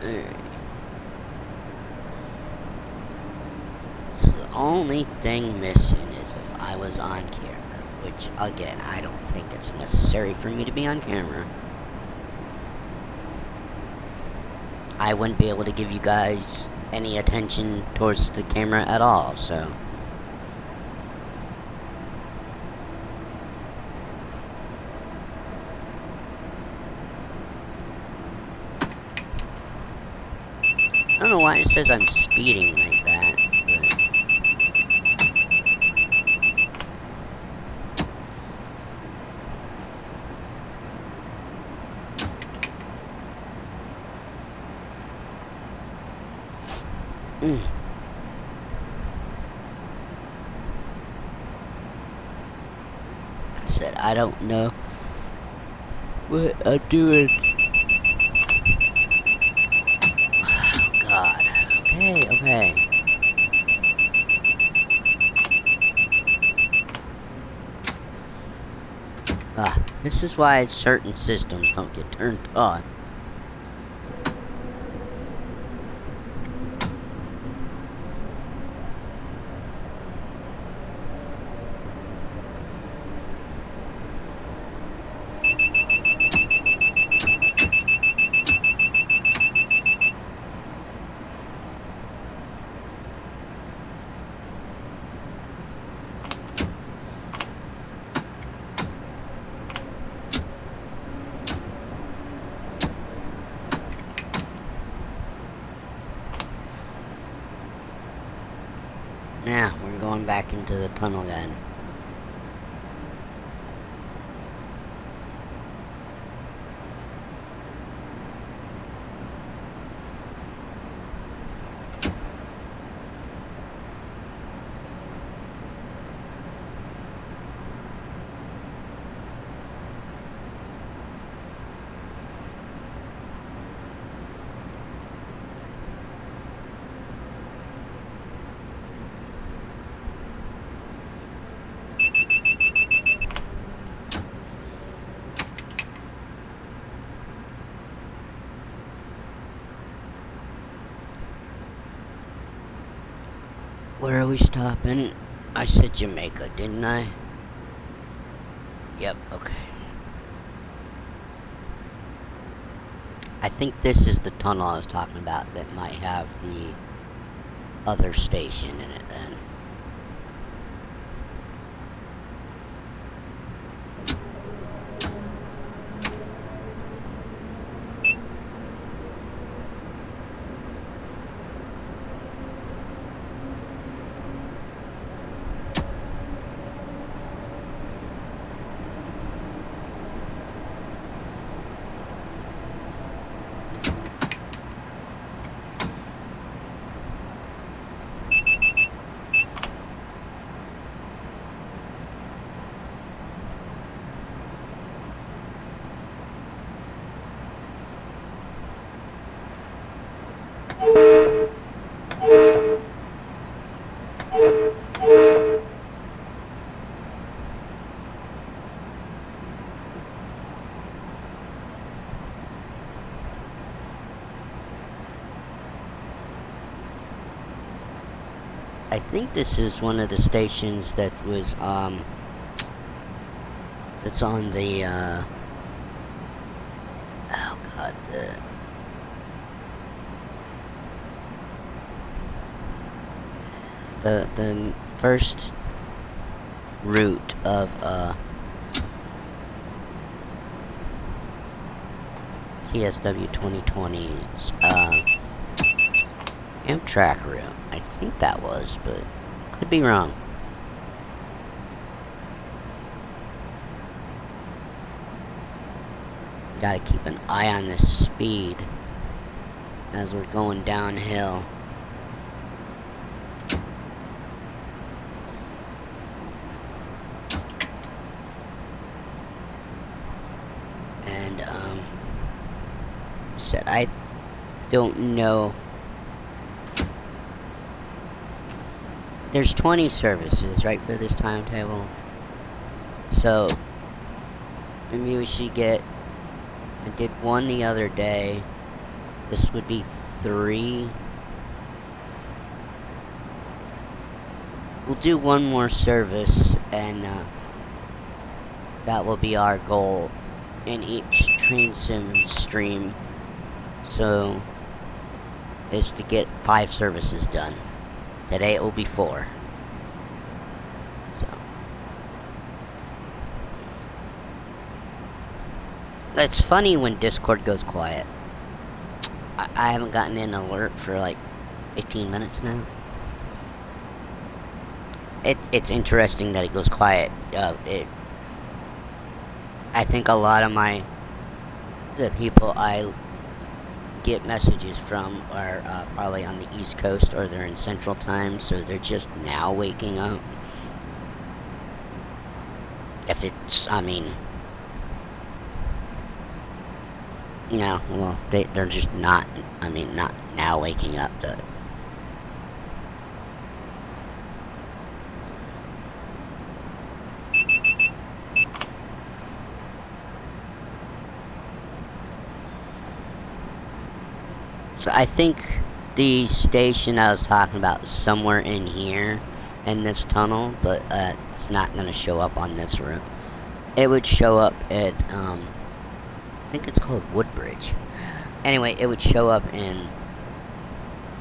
Speaker 1: Alright. So the only thing missing is if I was on camera, which again, I don't think it's necessary for me to be on camera. I wouldn't be able to give you guys any attention towards the camera at all, so. I don't know why it says I'm speeding like that, but... I said, I don't know what I'm doing. Oh, God. Okay. This is why certain systems don't get turned on. Now, we're going back into the tunnel again. Where are we stopping? I said Jamaica, didn't I? Yep, okay. I think this is the tunnel I was talking about that might have the other station in it then. I think this is one of the stations that was, that's on the, oh god, the first route of, TSW 2020's, Amtrak route. I think that was, but could be wrong. Gotta keep an eye on this speed as we're going downhill. And, said I don't know. There's 20 services, right, for this timetable? So, maybe we should get... I did one the other day. This would be 3. We'll do one more service, and, that will be our goal in each train sim stream. So, is to get 5 services done. Today it will be 4. So. It's funny when Discord goes quiet. I haven't gotten an alert for like 15 minutes now. It's interesting that it goes quiet. I think a lot of the people I get messages from are probably on the East Coast, or they're in Central Time, so they're just now waking up. If it's, I mean, no, well, they're just not, I mean, not now waking up. So I think the station I was talking about is somewhere in here, in this tunnel, but it's not going to show up on this route. It would show up at, I think it's called Woodbridge. Anyway, it would show up in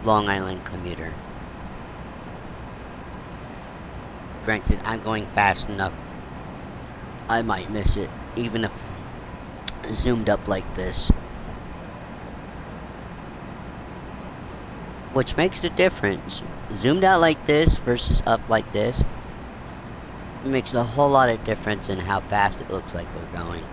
Speaker 1: Long Island Commuter. Granted, I'm going fast enough, I might miss it, even if zoomed up like this. Which makes a difference. Zoomed out like this versus up like this, it makes a whole lot of difference in how fast it looks like we're going.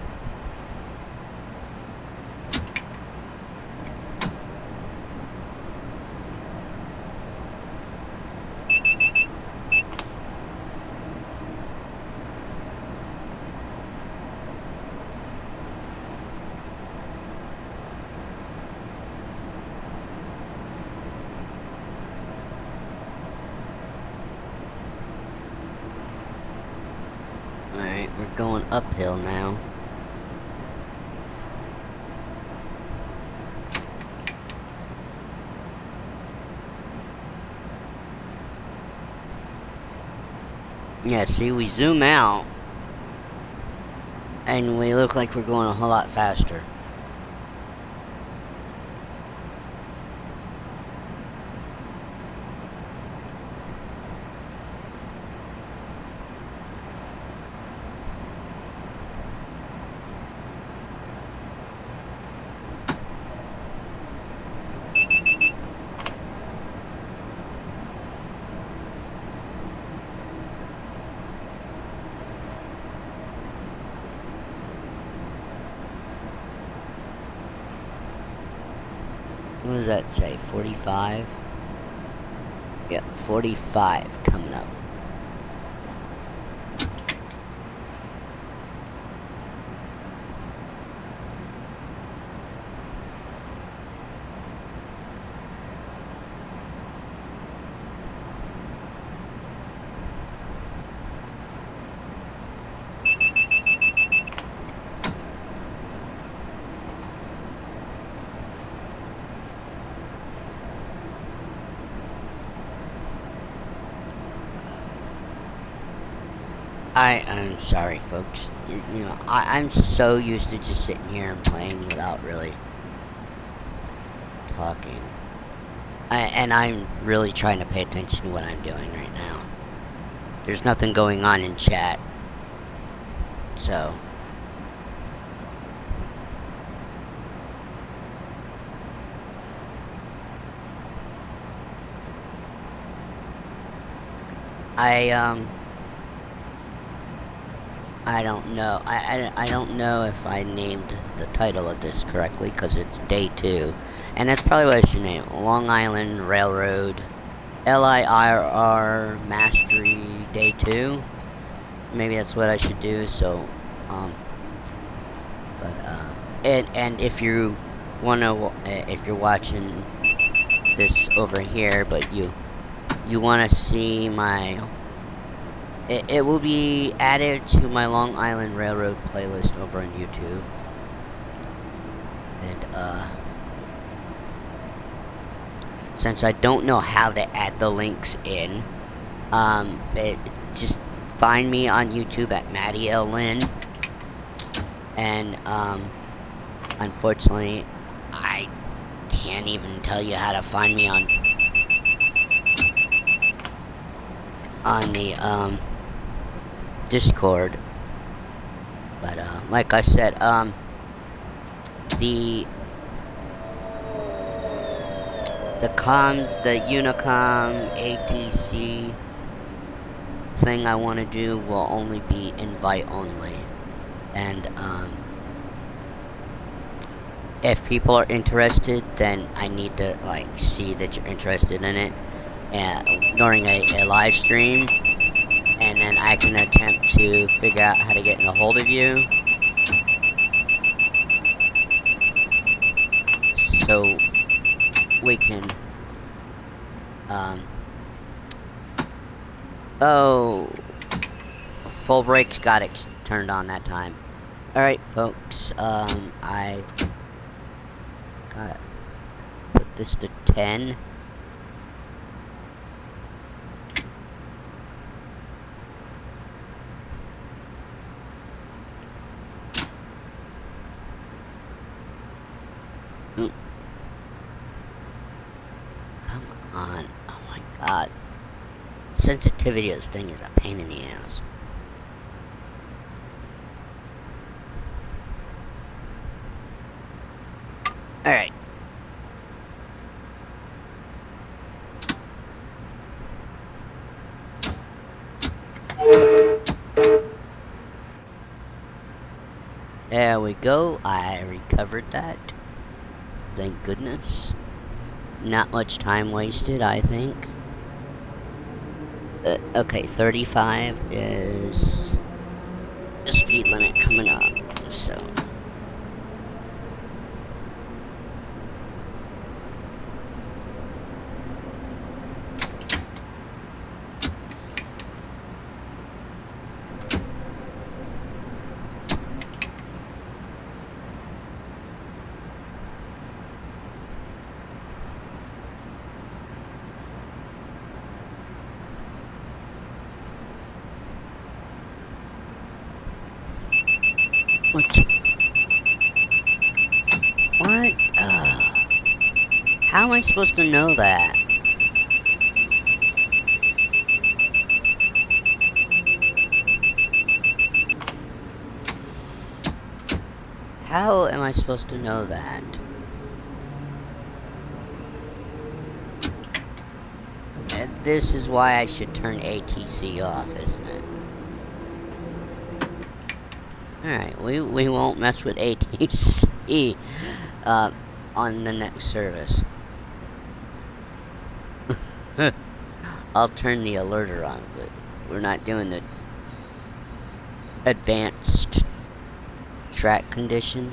Speaker 1: Alright, we're going uphill now. Yeah, see, we zoom out, and we look like we're going a whole lot faster. What does that say? 45? Yep, 45 coming up. I'm sorry, folks. You know, I'm so used to just sitting here and playing without really talking. And I'm really trying to pay attention to what I'm doing right now. There's nothing going on in chat. So. I don't know. I don't know if I named the title of this correctly, because it's day 2. And that's probably what I should name it. Long Island Railroad LIRR Mastery Day 2. Maybe that's what I should do, so, and if you wanna, if you're watching this over here, but you wanna see my, it will be added to my Long Island Railroad playlist over on YouTube. And, since I don't know how to add the links in, just find me on YouTube at Maddie L. Lynn. And, unfortunately, I can't even tell you how to find me on the, Discord. But, like I said, the Unicom ATC thing I want to do will only be invite only. And, if people are interested, then I need to, like, see that you're interested in it during a live stream. And then I can attempt to figure out how to get in a hold of you. So we can, oh, full brakes got turned on that time. Alright, folks, I got, put this to 10. Come on, oh my god. Sensitivity of this thing is a pain in the ass. Alright. There we go, I recovered that. Thank goodness. Not much time wasted, I think. Okay, 35 is the speed limit coming up, so... What? How am I supposed to know that? How am I supposed to know that? And this is why I should turn ATC off, isn't it? Alright, we won't mess with ATC on the next service. I'll turn the alerter on, but we're not doing the advanced track condition.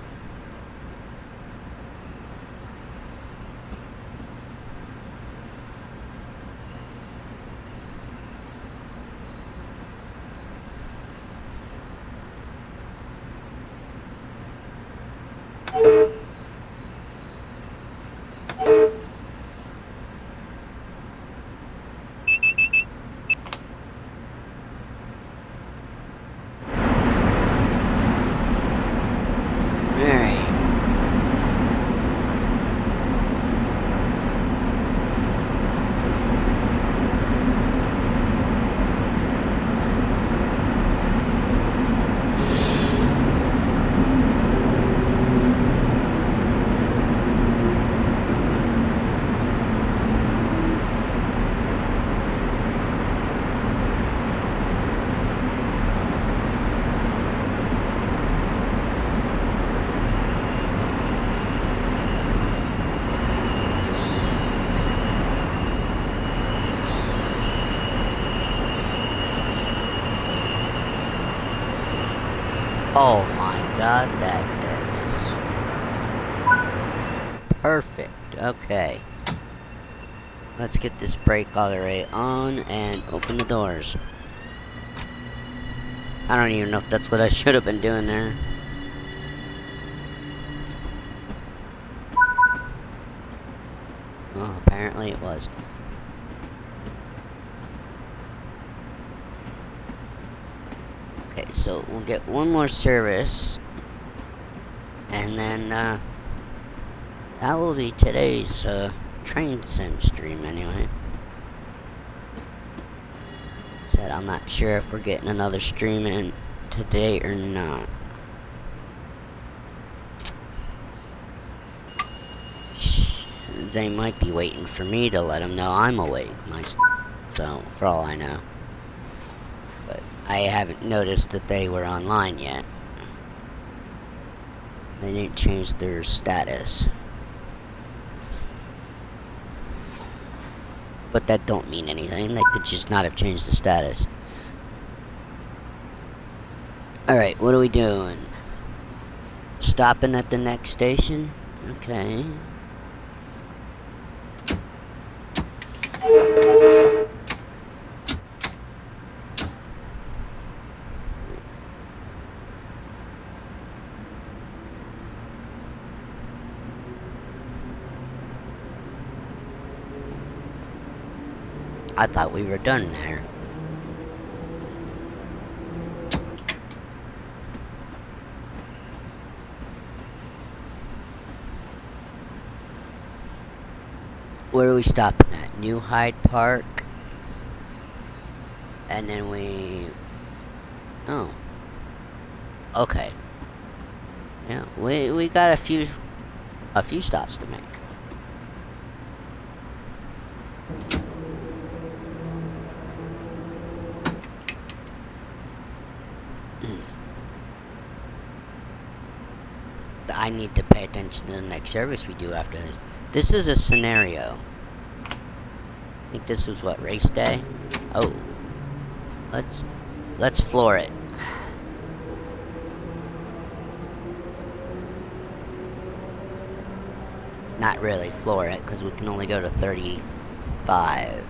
Speaker 1: Oh my god, that is perfect. Okay. Let's get this brake all the way on and open the doors. I don't even know if that's what I should have been doing there. Oh, apparently it was. Okay, so we'll get one more service, and then that will be today's train sim stream anyway. Said I'm not sure if we're getting another stream in today or not. they might be waiting for me to let them know I'm awake. So, for all I know. But I haven't noticed that they were online yet. They didn't change their status. But that don't mean anything. They could just not have changed the status. Alright, what are we doing? Stopping at the next station? Okay. I thought we were done there. Where are we stopping at? New Hyde Park. And then we... Oh. Okay. Yeah, we got a few stops to make. I need to pay attention to the next service we do after this. This is a scenario. I think this was what, race day? Oh. Let's floor it. Not really floor it, because we can only go to 35.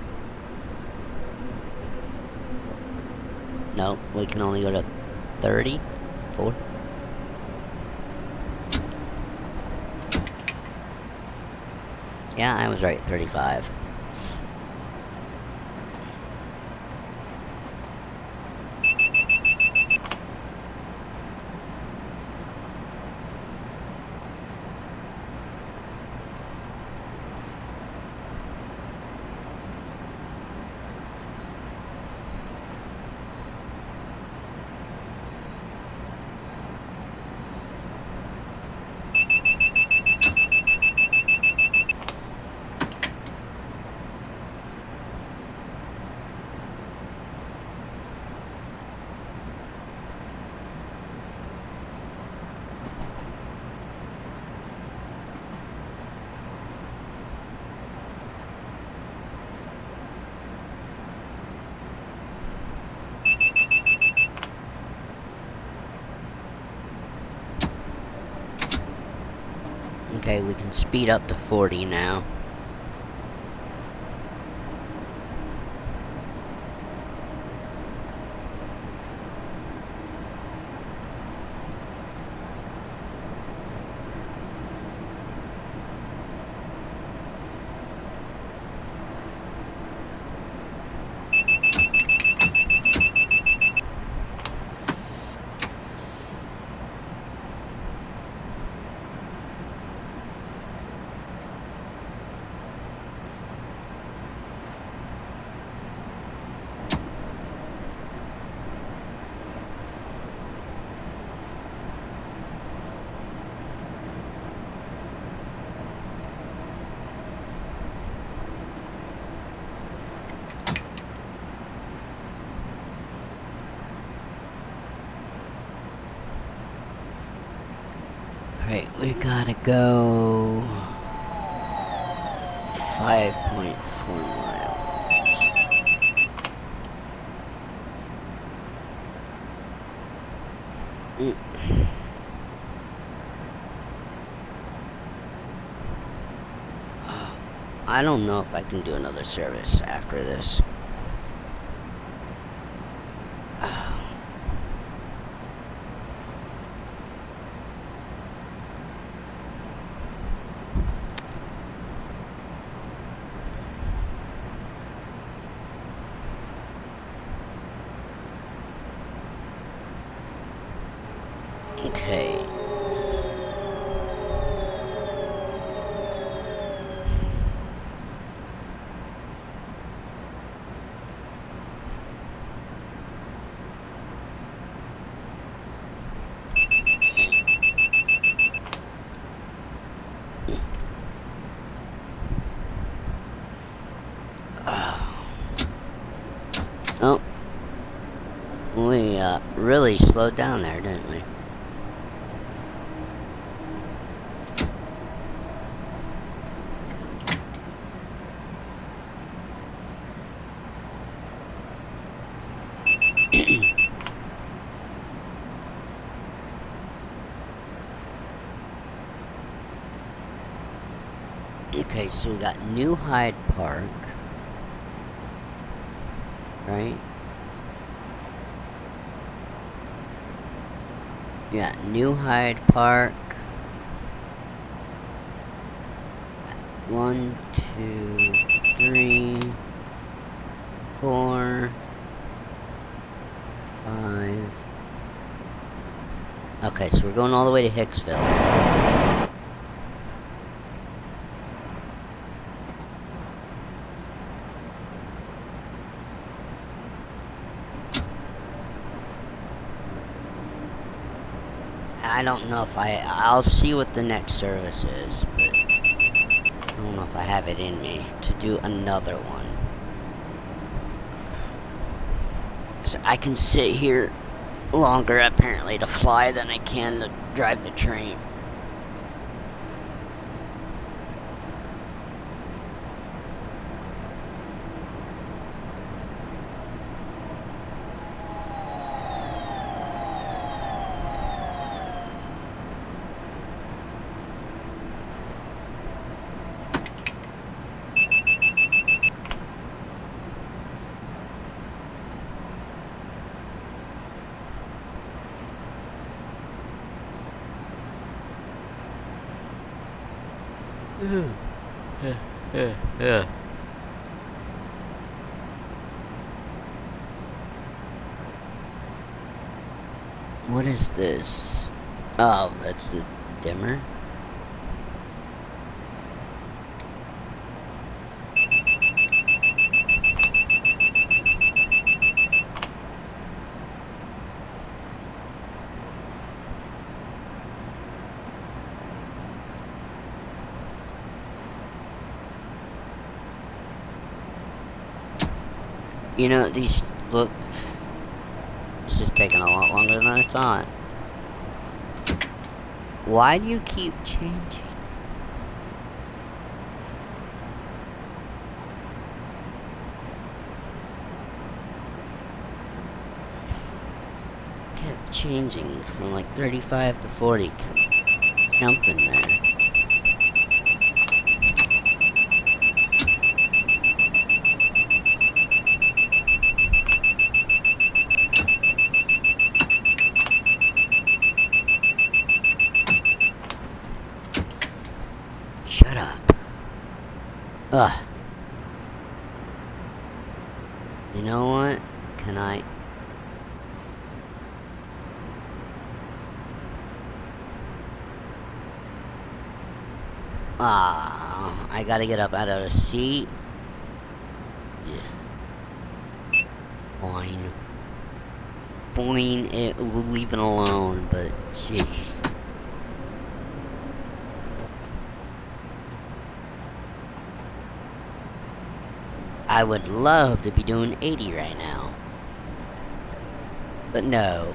Speaker 1: No, we can only go to 34. Yeah, I was right, 35. Okay, we can speed up to 40 now. Alright, we gotta go 5.4 miles. I don't know if I can do another service after this. Okay. really slowed down there, didn't we? Okay, so we got New Hyde Park, right? Yeah, New Hyde Park. 1, 2, 3, 4, 5. Okay, so we're going all the way to Hicksville. I don't know if I'll see what the next service is, but I don't know if I have it in me to do another one. So I can sit here longer, apparently, to fly than I can to drive the train. Yeah. What is this? Oh, that's the dimmer. You know, these look... This is taking a lot longer than I thought. Why do you keep changing? Kept changing from like 35 to 40. Kept jumping there. Shut up. Ugh. You know what? Can I... I gotta get up out of the seat. Yeah. Fine. Fine, we'll leave it alone, but gee. I would love to be doing 80 right now. But no.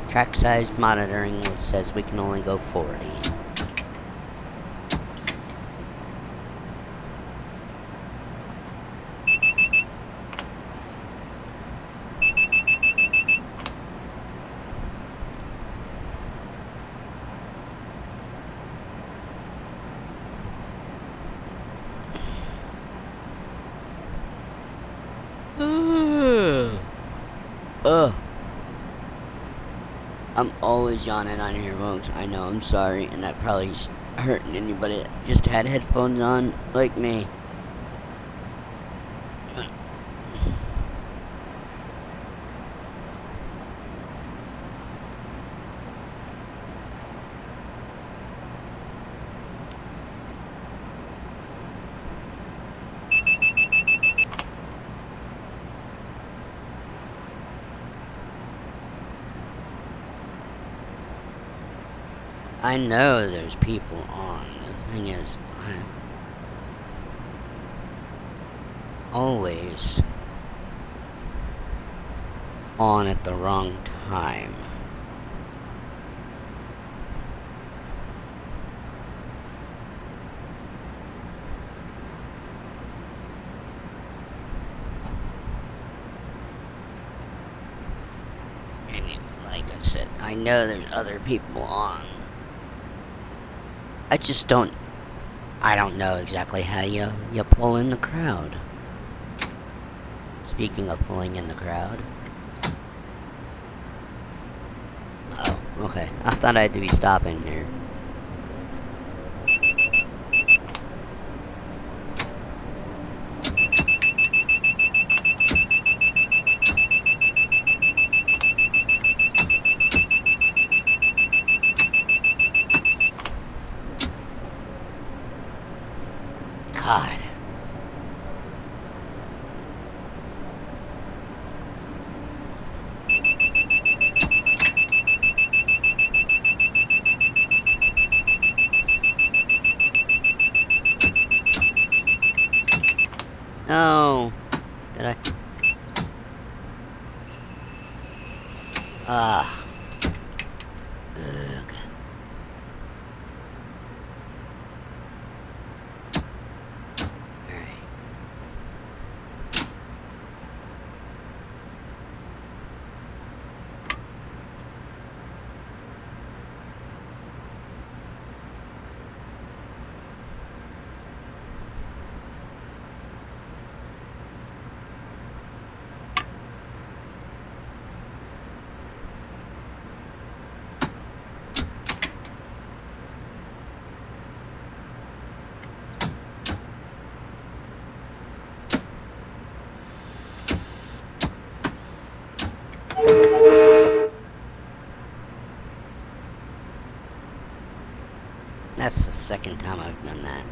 Speaker 1: Track size monitoring says we can only go 40. Ugh. I'm always yawning on here, folks. I know, I'm sorry, and that probably's hurting anybody that just had headphones on, like me. I know there's people on. The thing is, I'm always on at the wrong time. And like I said, I know there's other people on. I don't know exactly how you pull in the crowd. Speaking of pulling in the crowd. Oh, okay. I thought I had to be stopping there. God. Oh, did I? Ah. Ugh. Alright. That's the second time I've done that.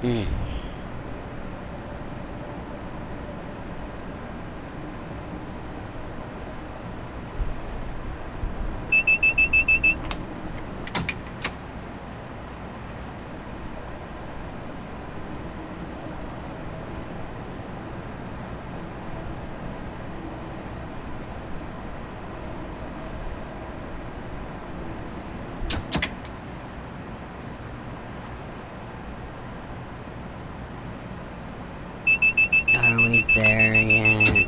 Speaker 1: Mm. Are we there yet?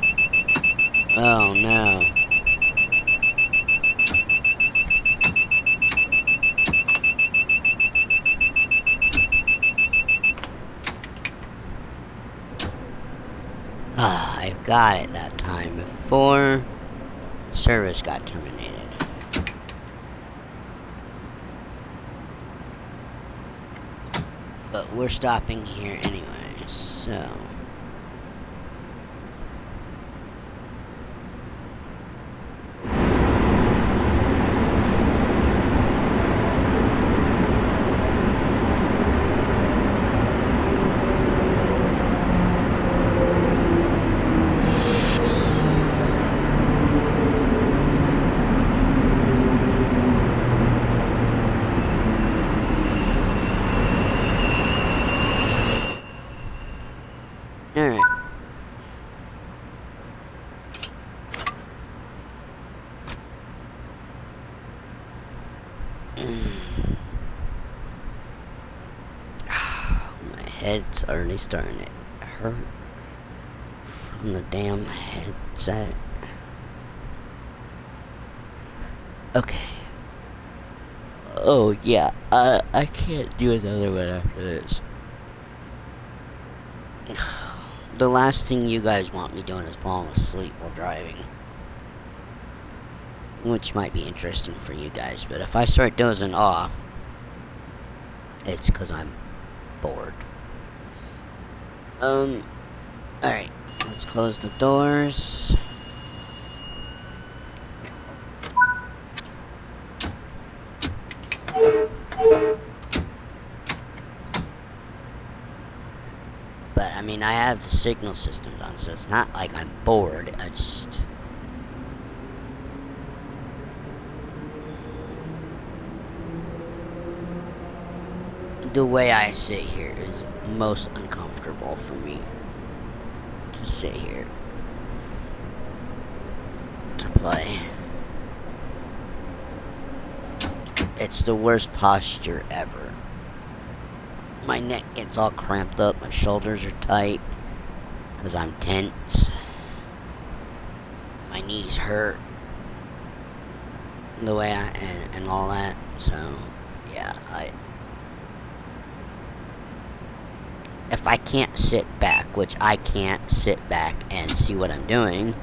Speaker 1: Oh no. Ah, I got it that time before service got terminated. But we're stopping here anyway, so... Alright. My head's already starting to hurt from the damn headset. Okay. Oh, yeah, I can't do another one after this. The last thing you guys want me doing is falling asleep while driving. Which might be interesting for you guys, but if I start dozing off, it's because I'm bored. Alright, let's close the doors. But, I mean, I have the signal systems on, so it's not like I'm bored. I just... The way I sit here is most uncomfortable for me to sit here to play. It's the worst posture ever. My neck gets all cramped up, my shoulders are tight because I'm tense. My knees hurt the way and all that. So yeah, if I can't sit back, which I can't sit back and see what I'm doing,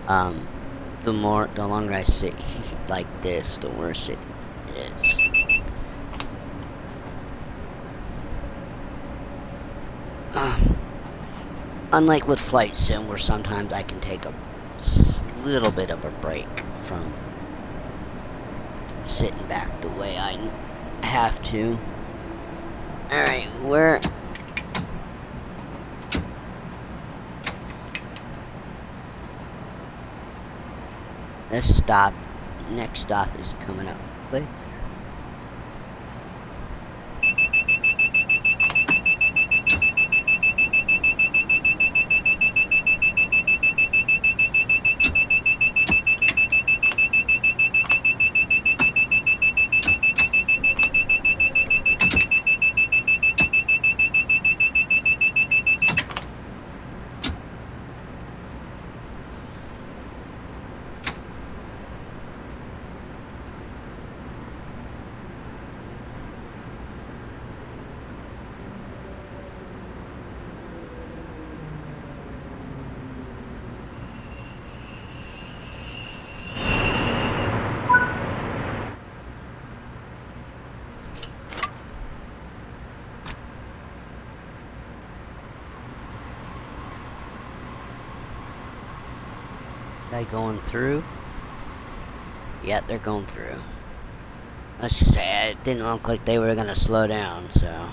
Speaker 1: the longer I sit like this, the worse it is. Unlike with Flight Sim, where sometimes I can take a little bit of a break from sitting back the way I have to. Alright, let's stop. Next stop is coming up quick. They going through? Yep, they're going through. Let's just say it didn't look like they were gonna slow down, so.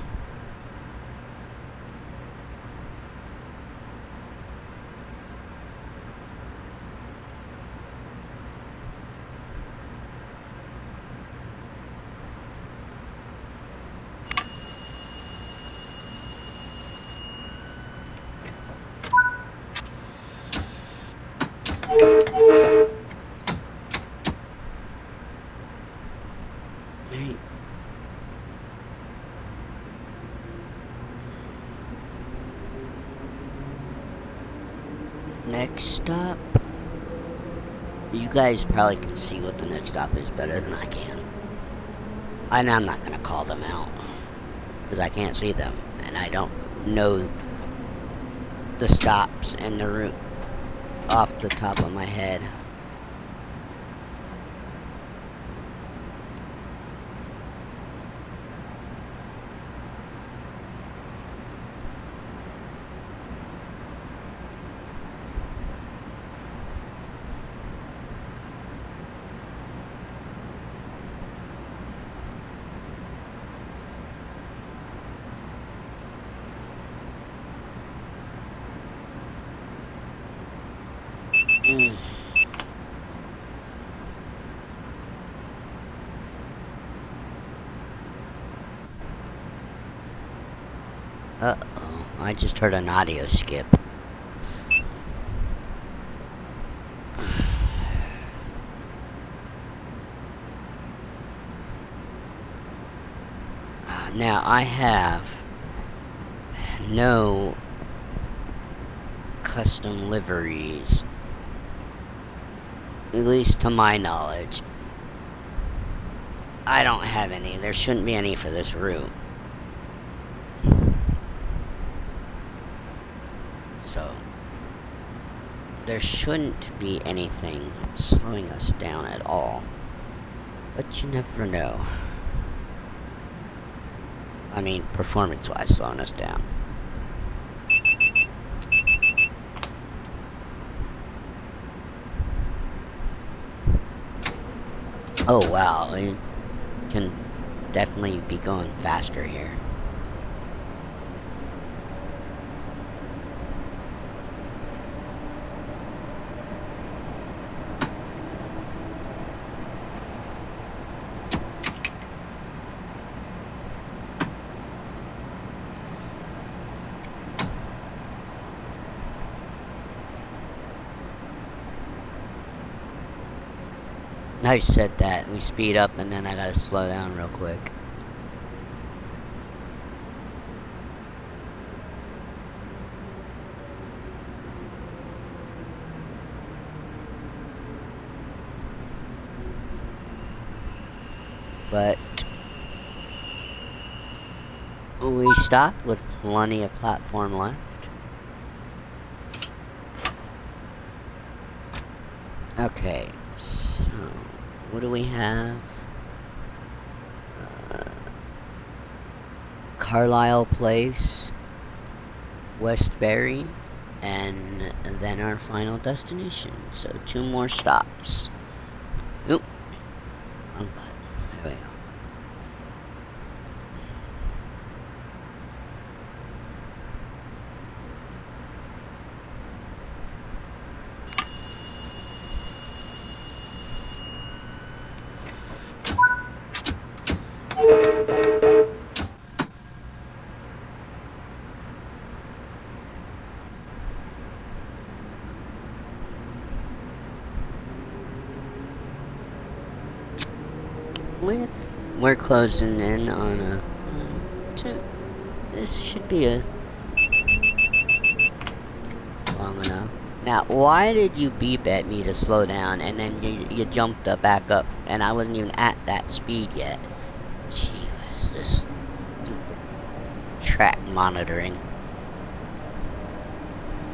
Speaker 1: Next stop. You guys probably can see what the next stop is better than I can. And I'm not gonna call them out because I can't see them and I don't know the stops and the route off the top of my head. Uh-oh, I just heard an audio skip. Now, I have no custom liveries, at least to my knowledge. I don't have any. There shouldn't be any for this route. So, there shouldn't be anything slowing us down at all. But you never know. I mean, performance-wise, slowing us down. Oh wow, it can definitely be going faster here. I said that. We speed up and then I gotta slow down real quick. But we stopped with plenty of platform left. Okay, so what do we have? Carlisle Place, Westbury, and then our final destination. So 2 more stops. Oop. Wrong button. There we go. We're closing in on a 2. This should be a long enough. Now, why did you beep at me to slow down and then you jumped back up and I wasn't even at that speed yet? Jeez, this stupid track monitoring.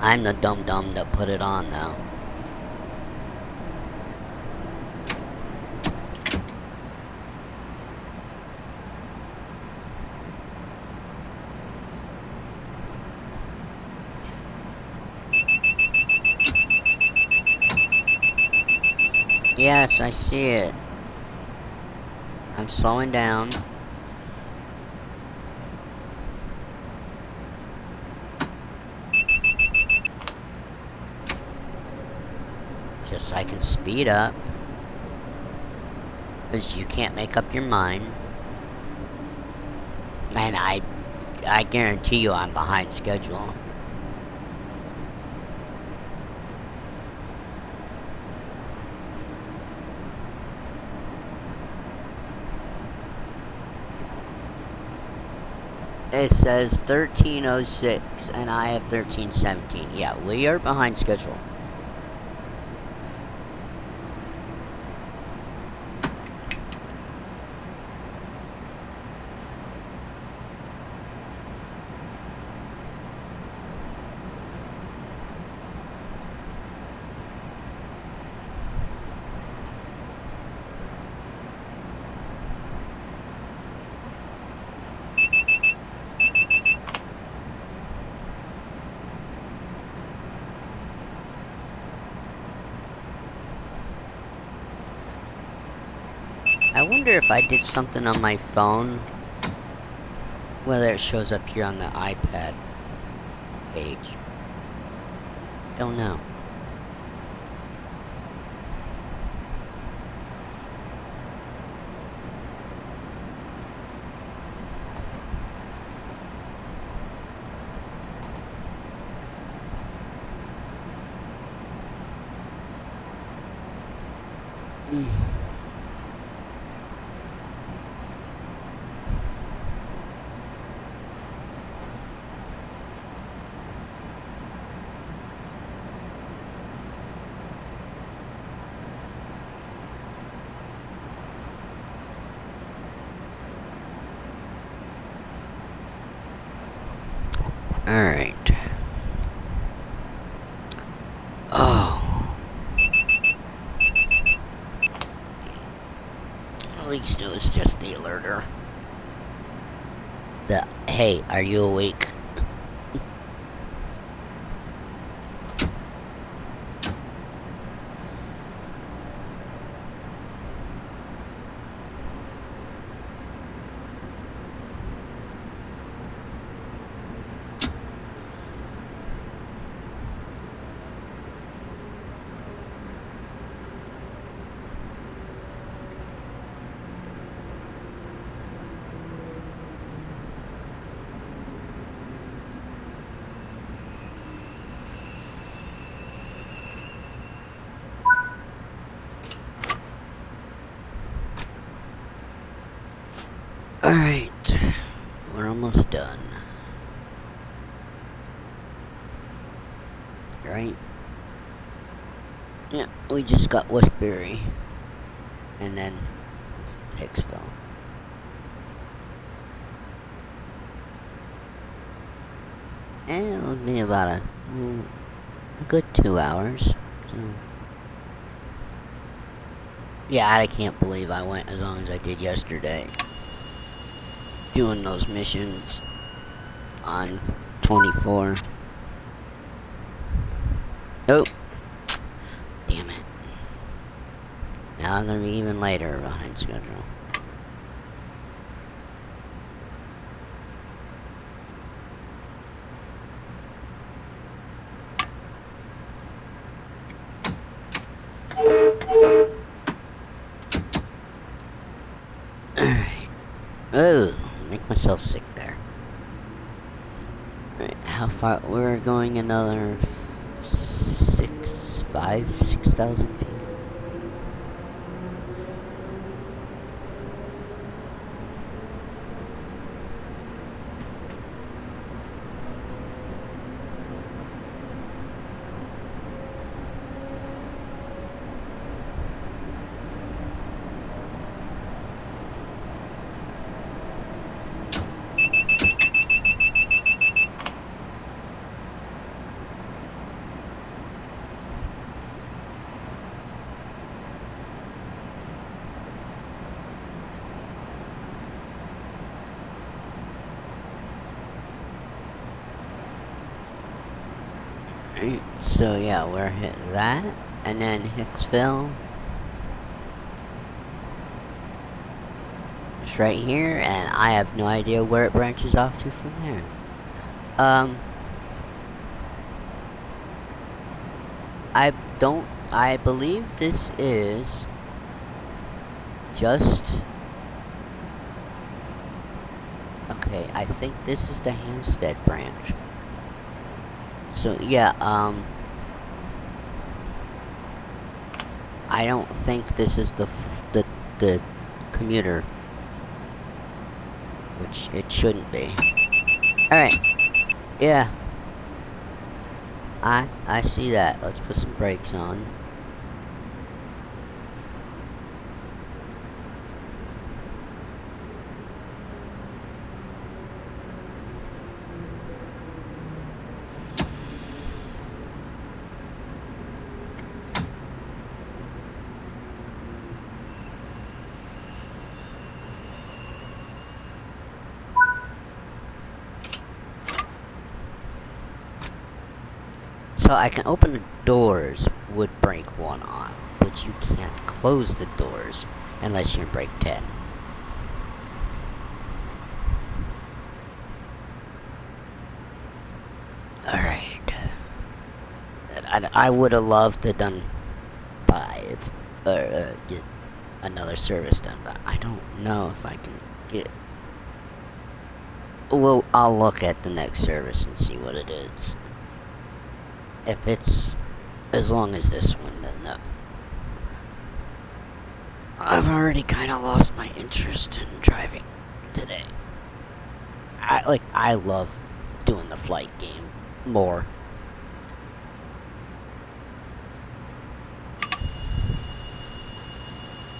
Speaker 1: I'm the dum-dum that put it on though. Yes, I see it. I'm slowing down. Just so I can speed up. Because you can't make up your mind. And I guarantee you I'm behind schedule. It says 13:06 and I have 13:17. Yeah, we are behind schedule. I wonder if I did something on my phone, whether it shows up here on the iPad page. Don't know. Alright. Oh. At least it was just the alerter. Hey, are you awake? Alright, we're almost done. Right? Yeah, we just got Westbury. And then Hicksville. And it'll be about a good 2 hours. So. Yeah, I can't believe I went as long as I did yesterday. Doing those missions on 24. Oh, damn it. Now I'm gonna be even later behind schedule. Alright. Oh, make myself sick there. Alright, how far? We're going another 6,000 feet. So yeah, we're hit that, and then Hicksville. It's right here, and I have no idea where it branches off to from there. I believe this is just, okay, I think this is the Hampstead branch. So yeah, I don't think this is the commuter, which it shouldn't be. Alright, yeah, I see that. Let's put some brakes on. So I can open the doors with brake 1 on, but you can't close the doors unless you're in brake 10. Alright. I would have loved to done 5, or get another service done, but I don't know if I can get... Well, I'll look at the next service and see what it is. If it's as long as this one, then no. I've already kind of lost my interest in driving today. I love doing the flight game more.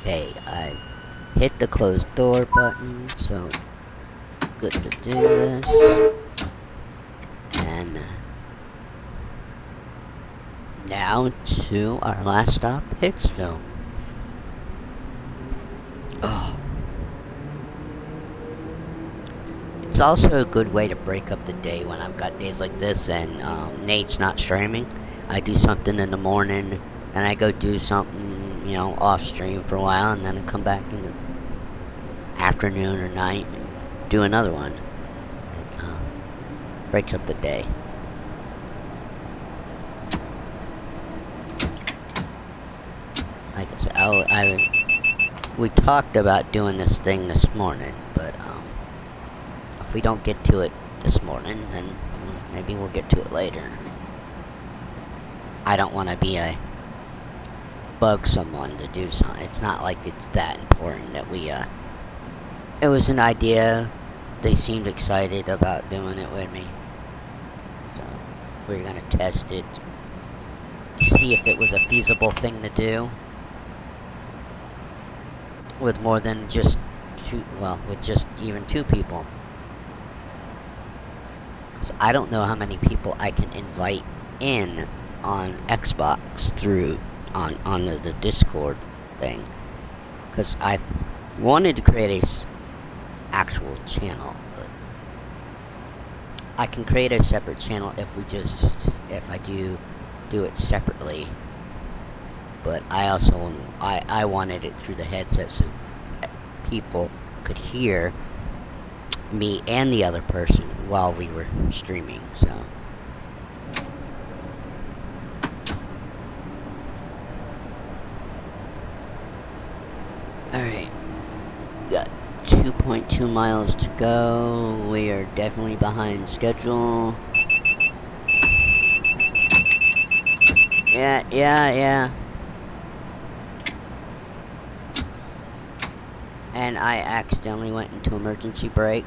Speaker 1: Okay, I hit the closed door button, so good to do this. Now to our last stop, Hicksville. Oh. It's also a good way to break up the day when I've got days like this and Nate's not streaming. I do something in the morning and I go do something, off stream for a while, and then I come back in the afternoon or night and do another one. It breaks up the day. Like I said, we talked about doing this thing this morning, but if we don't get to it this morning, then maybe we'll get to it later. I don't want to bug someone to do something. It's not like it's that important that we, it was an idea. They seemed excited about doing it with me. So, we're gonna test it. See if it was a feasible thing to do. With more than just with just even 2 people. So I don't know how many people I can invite in on Xbox through on the Discord thing, because I wanted to create a actual channel, but I can create a separate channel if I do it separately. But I also I wanted it through the headset so people could hear me and the other person while we were streaming. So alright, got 2.2 miles to go. We are definitely behind schedule. Yeah. And I accidentally went into emergency brake.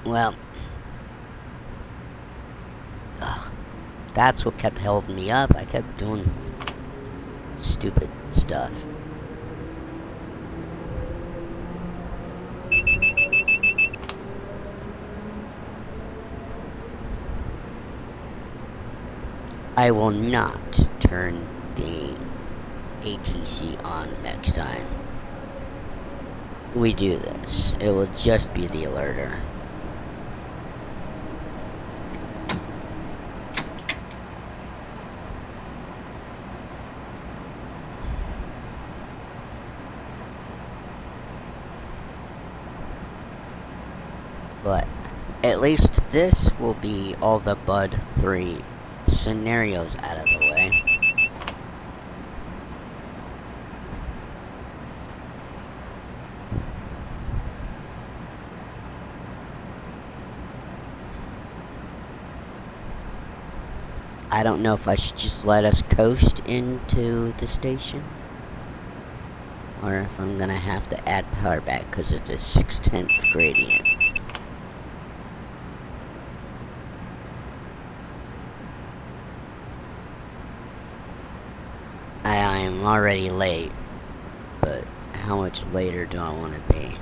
Speaker 1: Well, that's what kept holding me up. I kept doing stupid stuff. I will not turn the ATC on next time we do this. It will just be the alerter. But at least this will be all the Bud 3 scenarios out of the way. I don't know if I should just let us coast into the station, or if I'm gonna have to add power back because it's a 6/10 gradient. I am already late, but how much later do I want to be?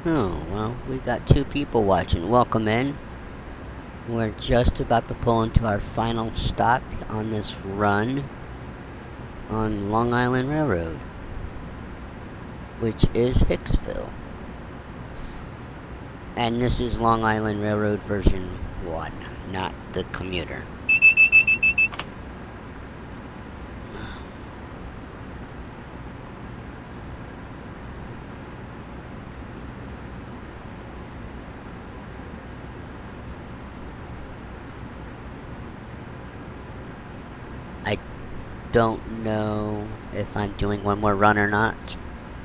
Speaker 1: Oh, well, we got 2 people watching. Welcome in. We're just about to pull into our final stop on this run on Long Island Railroad, which is Hicksville. And this is Long Island Railroad version 1, not the commuter. don't know if I'm doing one more run or not.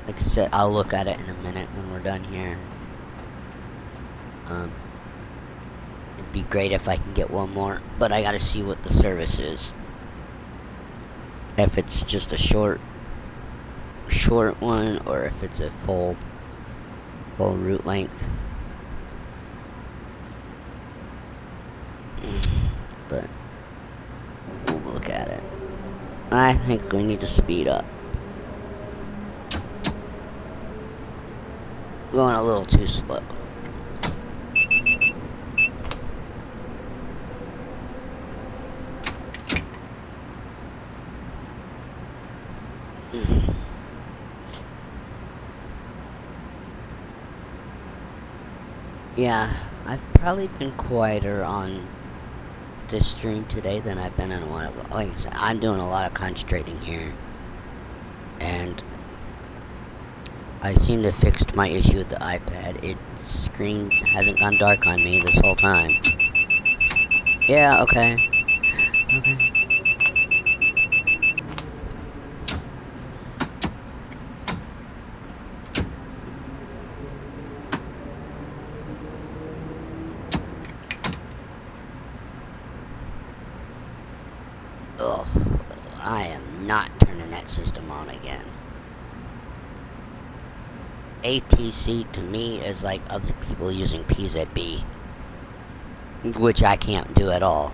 Speaker 1: Like I said, I'll look at it in a minute when we're done here. It'd be great if I can get one more, but I gotta see what the service is. If it's just a short one, or if it's a full route length. But we'll look at it. I think we need to speed up. Going a little too slow. Yeah, I've probably been quieter on this stream today than I've been in a while. Like I said, I'm doing a lot of concentrating here. And I seem to have fixed my issue with the iPad. Its screen hasn't gone dark on me this whole time. Yeah, okay. Okay. Oh, I am not turning that system on again. ATC to me is like other people using PZB, which I can't do at all.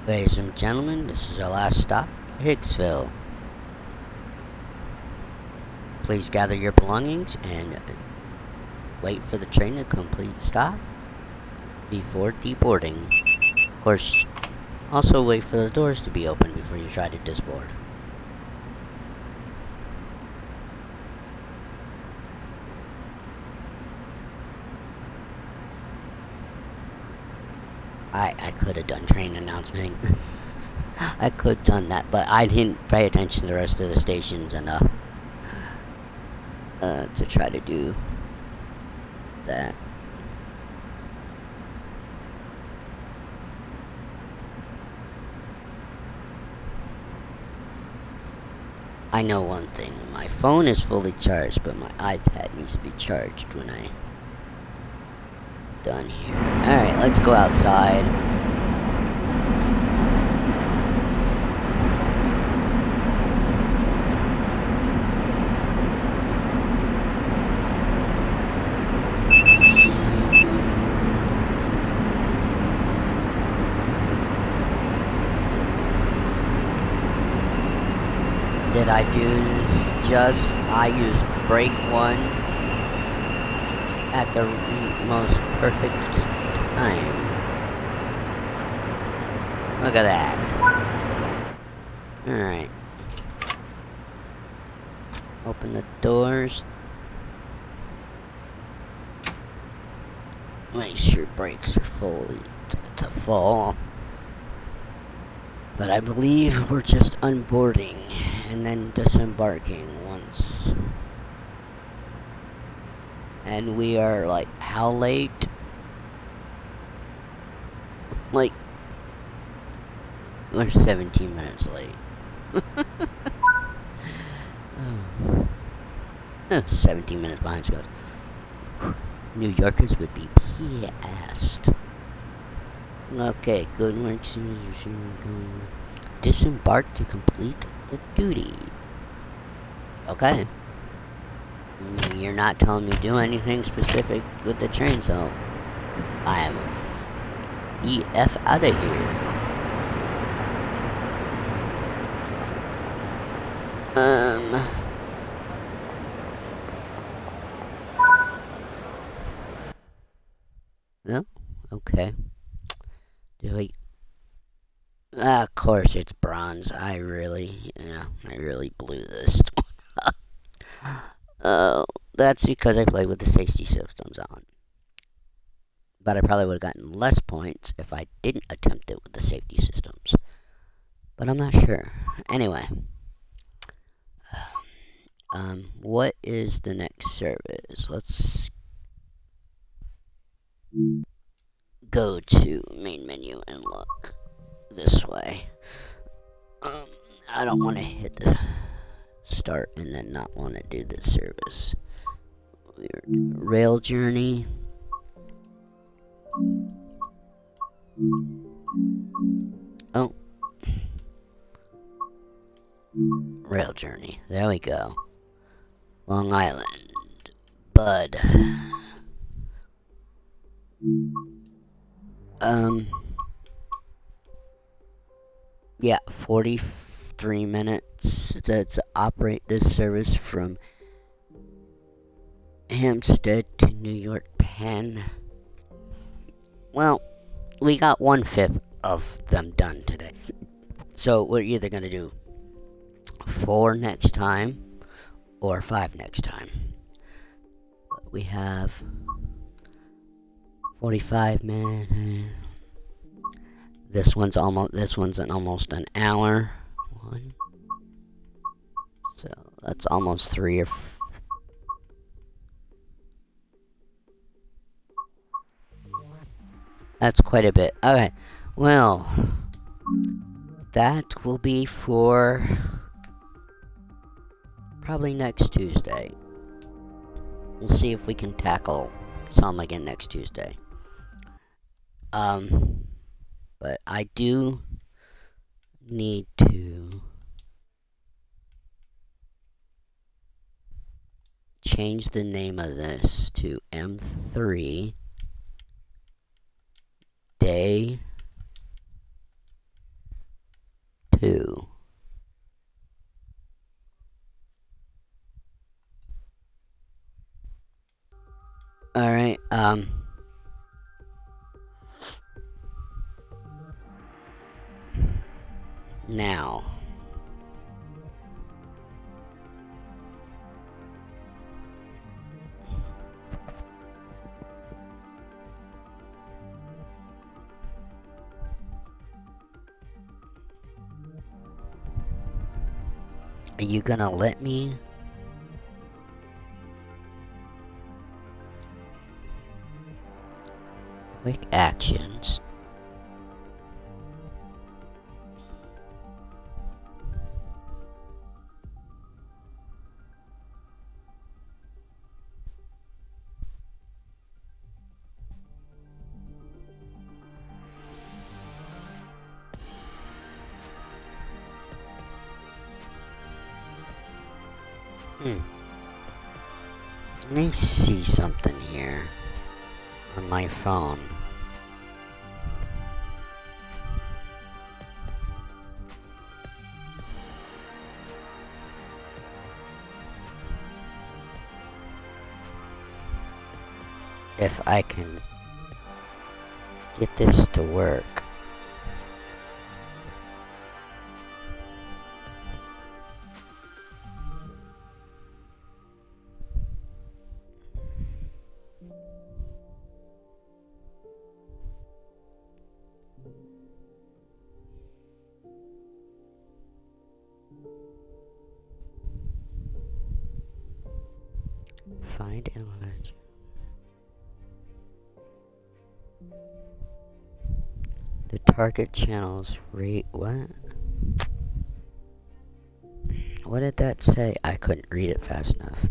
Speaker 1: Ladies and gentlemen, this is our last stop, Hicksville. Please gather your belongings and wait for the train to complete stop before deboarding. Of course, also wait for the doors to be open before you try to disboard. I could have done train announcement. I could have done that, but I didn't pay attention to the rest of the stations enough to try to do that. I know one thing, my phone is fully charged, but my iPad needs to be charged when I'm done here. Alright, let's go outside. Did I I used brake 1 at the most perfect time. Look at that. Alright. Open the doors. Make sure brakes are fully to full. But I believe we're just unboarding and then disembarking once. And we are like, how late? Like, we're 17 minutes late. 17 minutes behind schedule. New Yorkers would be pissed. Okay, good work. Disembark to complete the duty. Okay. You're not telling me to do anything specific with the train, so I am EF out of here. No? Okay. Do I... of course it's bronze. I really blew this one up. That's because I played with the safety systems on. But I probably would have gotten less points if I didn't attempt it with the safety systems. but I'm not sure. Anyway, what is the next service? Let's go to main menu and look this way. I don't want to hit the start and then not want to do the service. Rail journey. Oh. Rail journey. There we go. Long Island. Bud. Yeah, 43 minutes to operate this service from Hampstead to New York Penn. Well, we got 1/5 of them done today. So we're either going to do 4 next time or 5 next time. But we have 45 minutes. This one's almost an hour. One. So that's almost 3 or that's quite a bit. Okay. Well, that will be for probably next Tuesday. We'll see if we can tackle some again next Tuesday. But I do need to change the name of this to M3 Day 2. Alright, now. Are you gonna let me? Quick actions. Let me see something here on my phone. If I can get this to work. Find image. The target channels rate what? What did that say? I couldn't read it fast enough.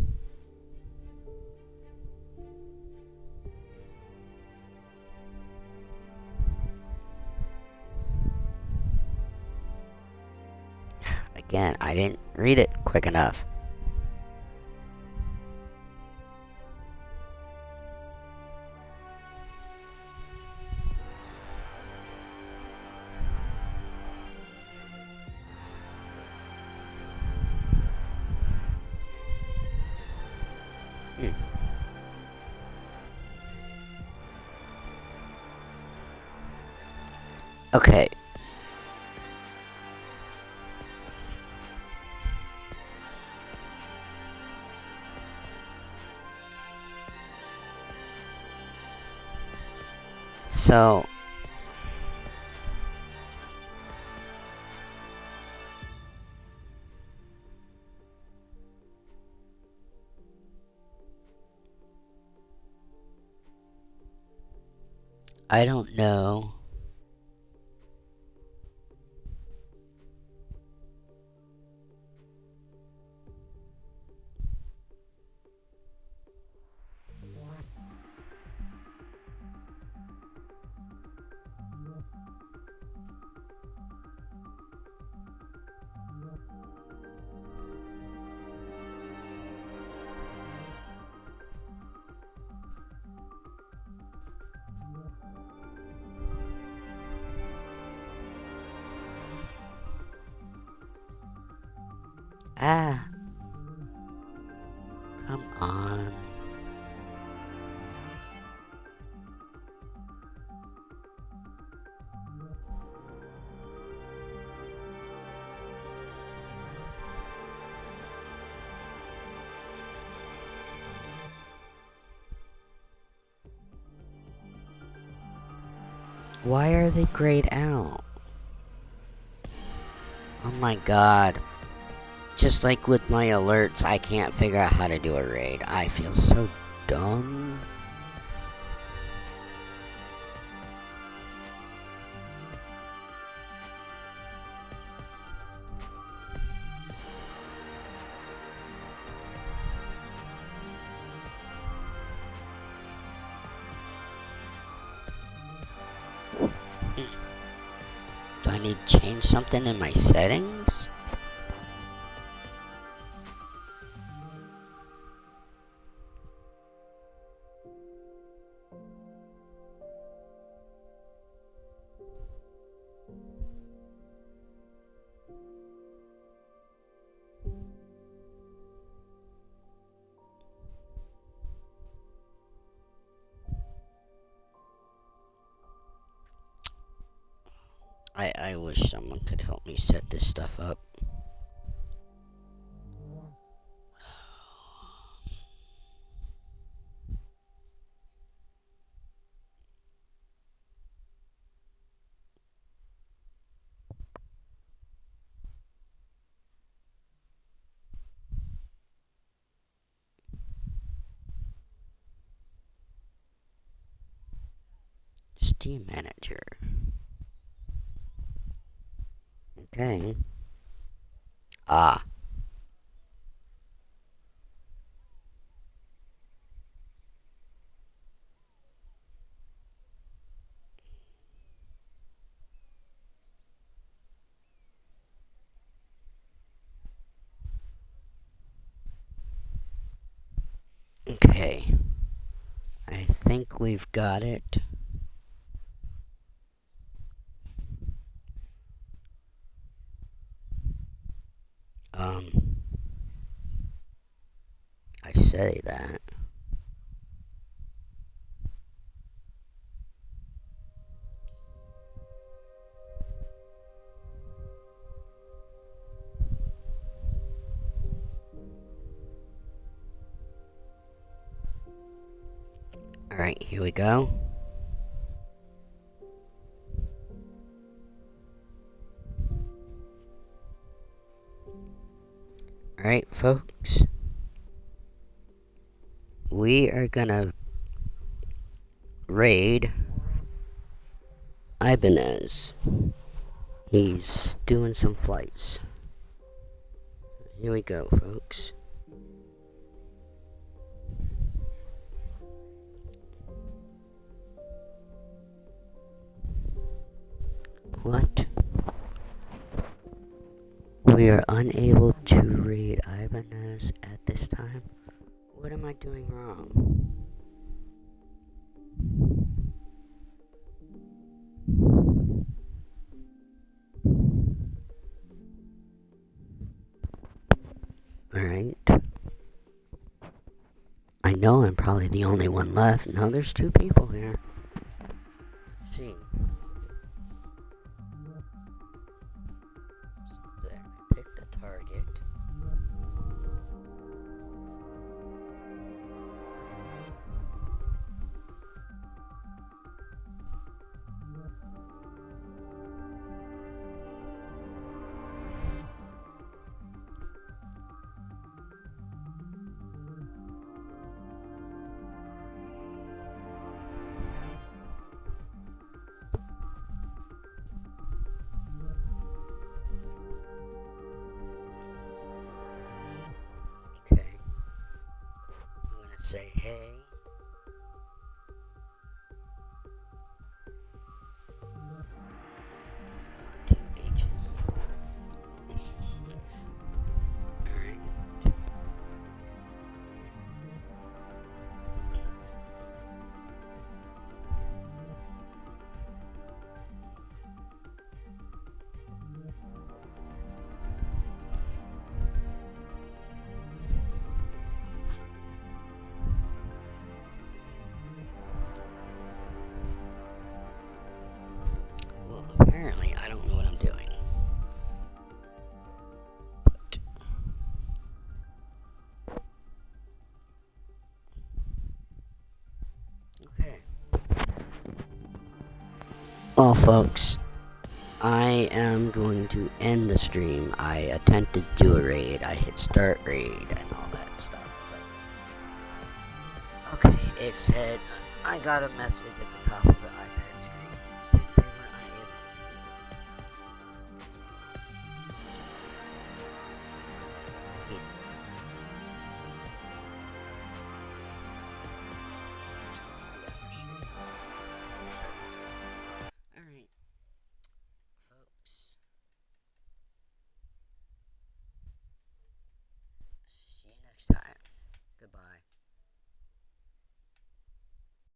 Speaker 1: Again, I didn't read it quick enough. Okay. So I don't know. Ah, come on. Why are they grayed out? Oh my god. Just like with my alerts, I can't figure out how to do a raid. I feel so dumb. Do I need to change something in my settings? I wish someone could help me set this stuff up. Steam Manager. Okay. Ah. Okay. I think we've got it. I say that. Alright, here we go. Alright, folks. We are gonna raid Ibanez. He's doing some flights. Here we go, folks. What? We are unable to raid Ibanez at this time. What am I doing wrong? Alright. I know I'm probably the only one left. No, there's 2 people here. Let's see. There, I picked the target. say hey. Two H's. Alright. Well, apparently I don't know what I'm doing. But okay. Well, folks, I am going to end the stream. I attempted to do a raid. I hit start raid and all that stuff. But okay, it said I got a message at the top of the iPad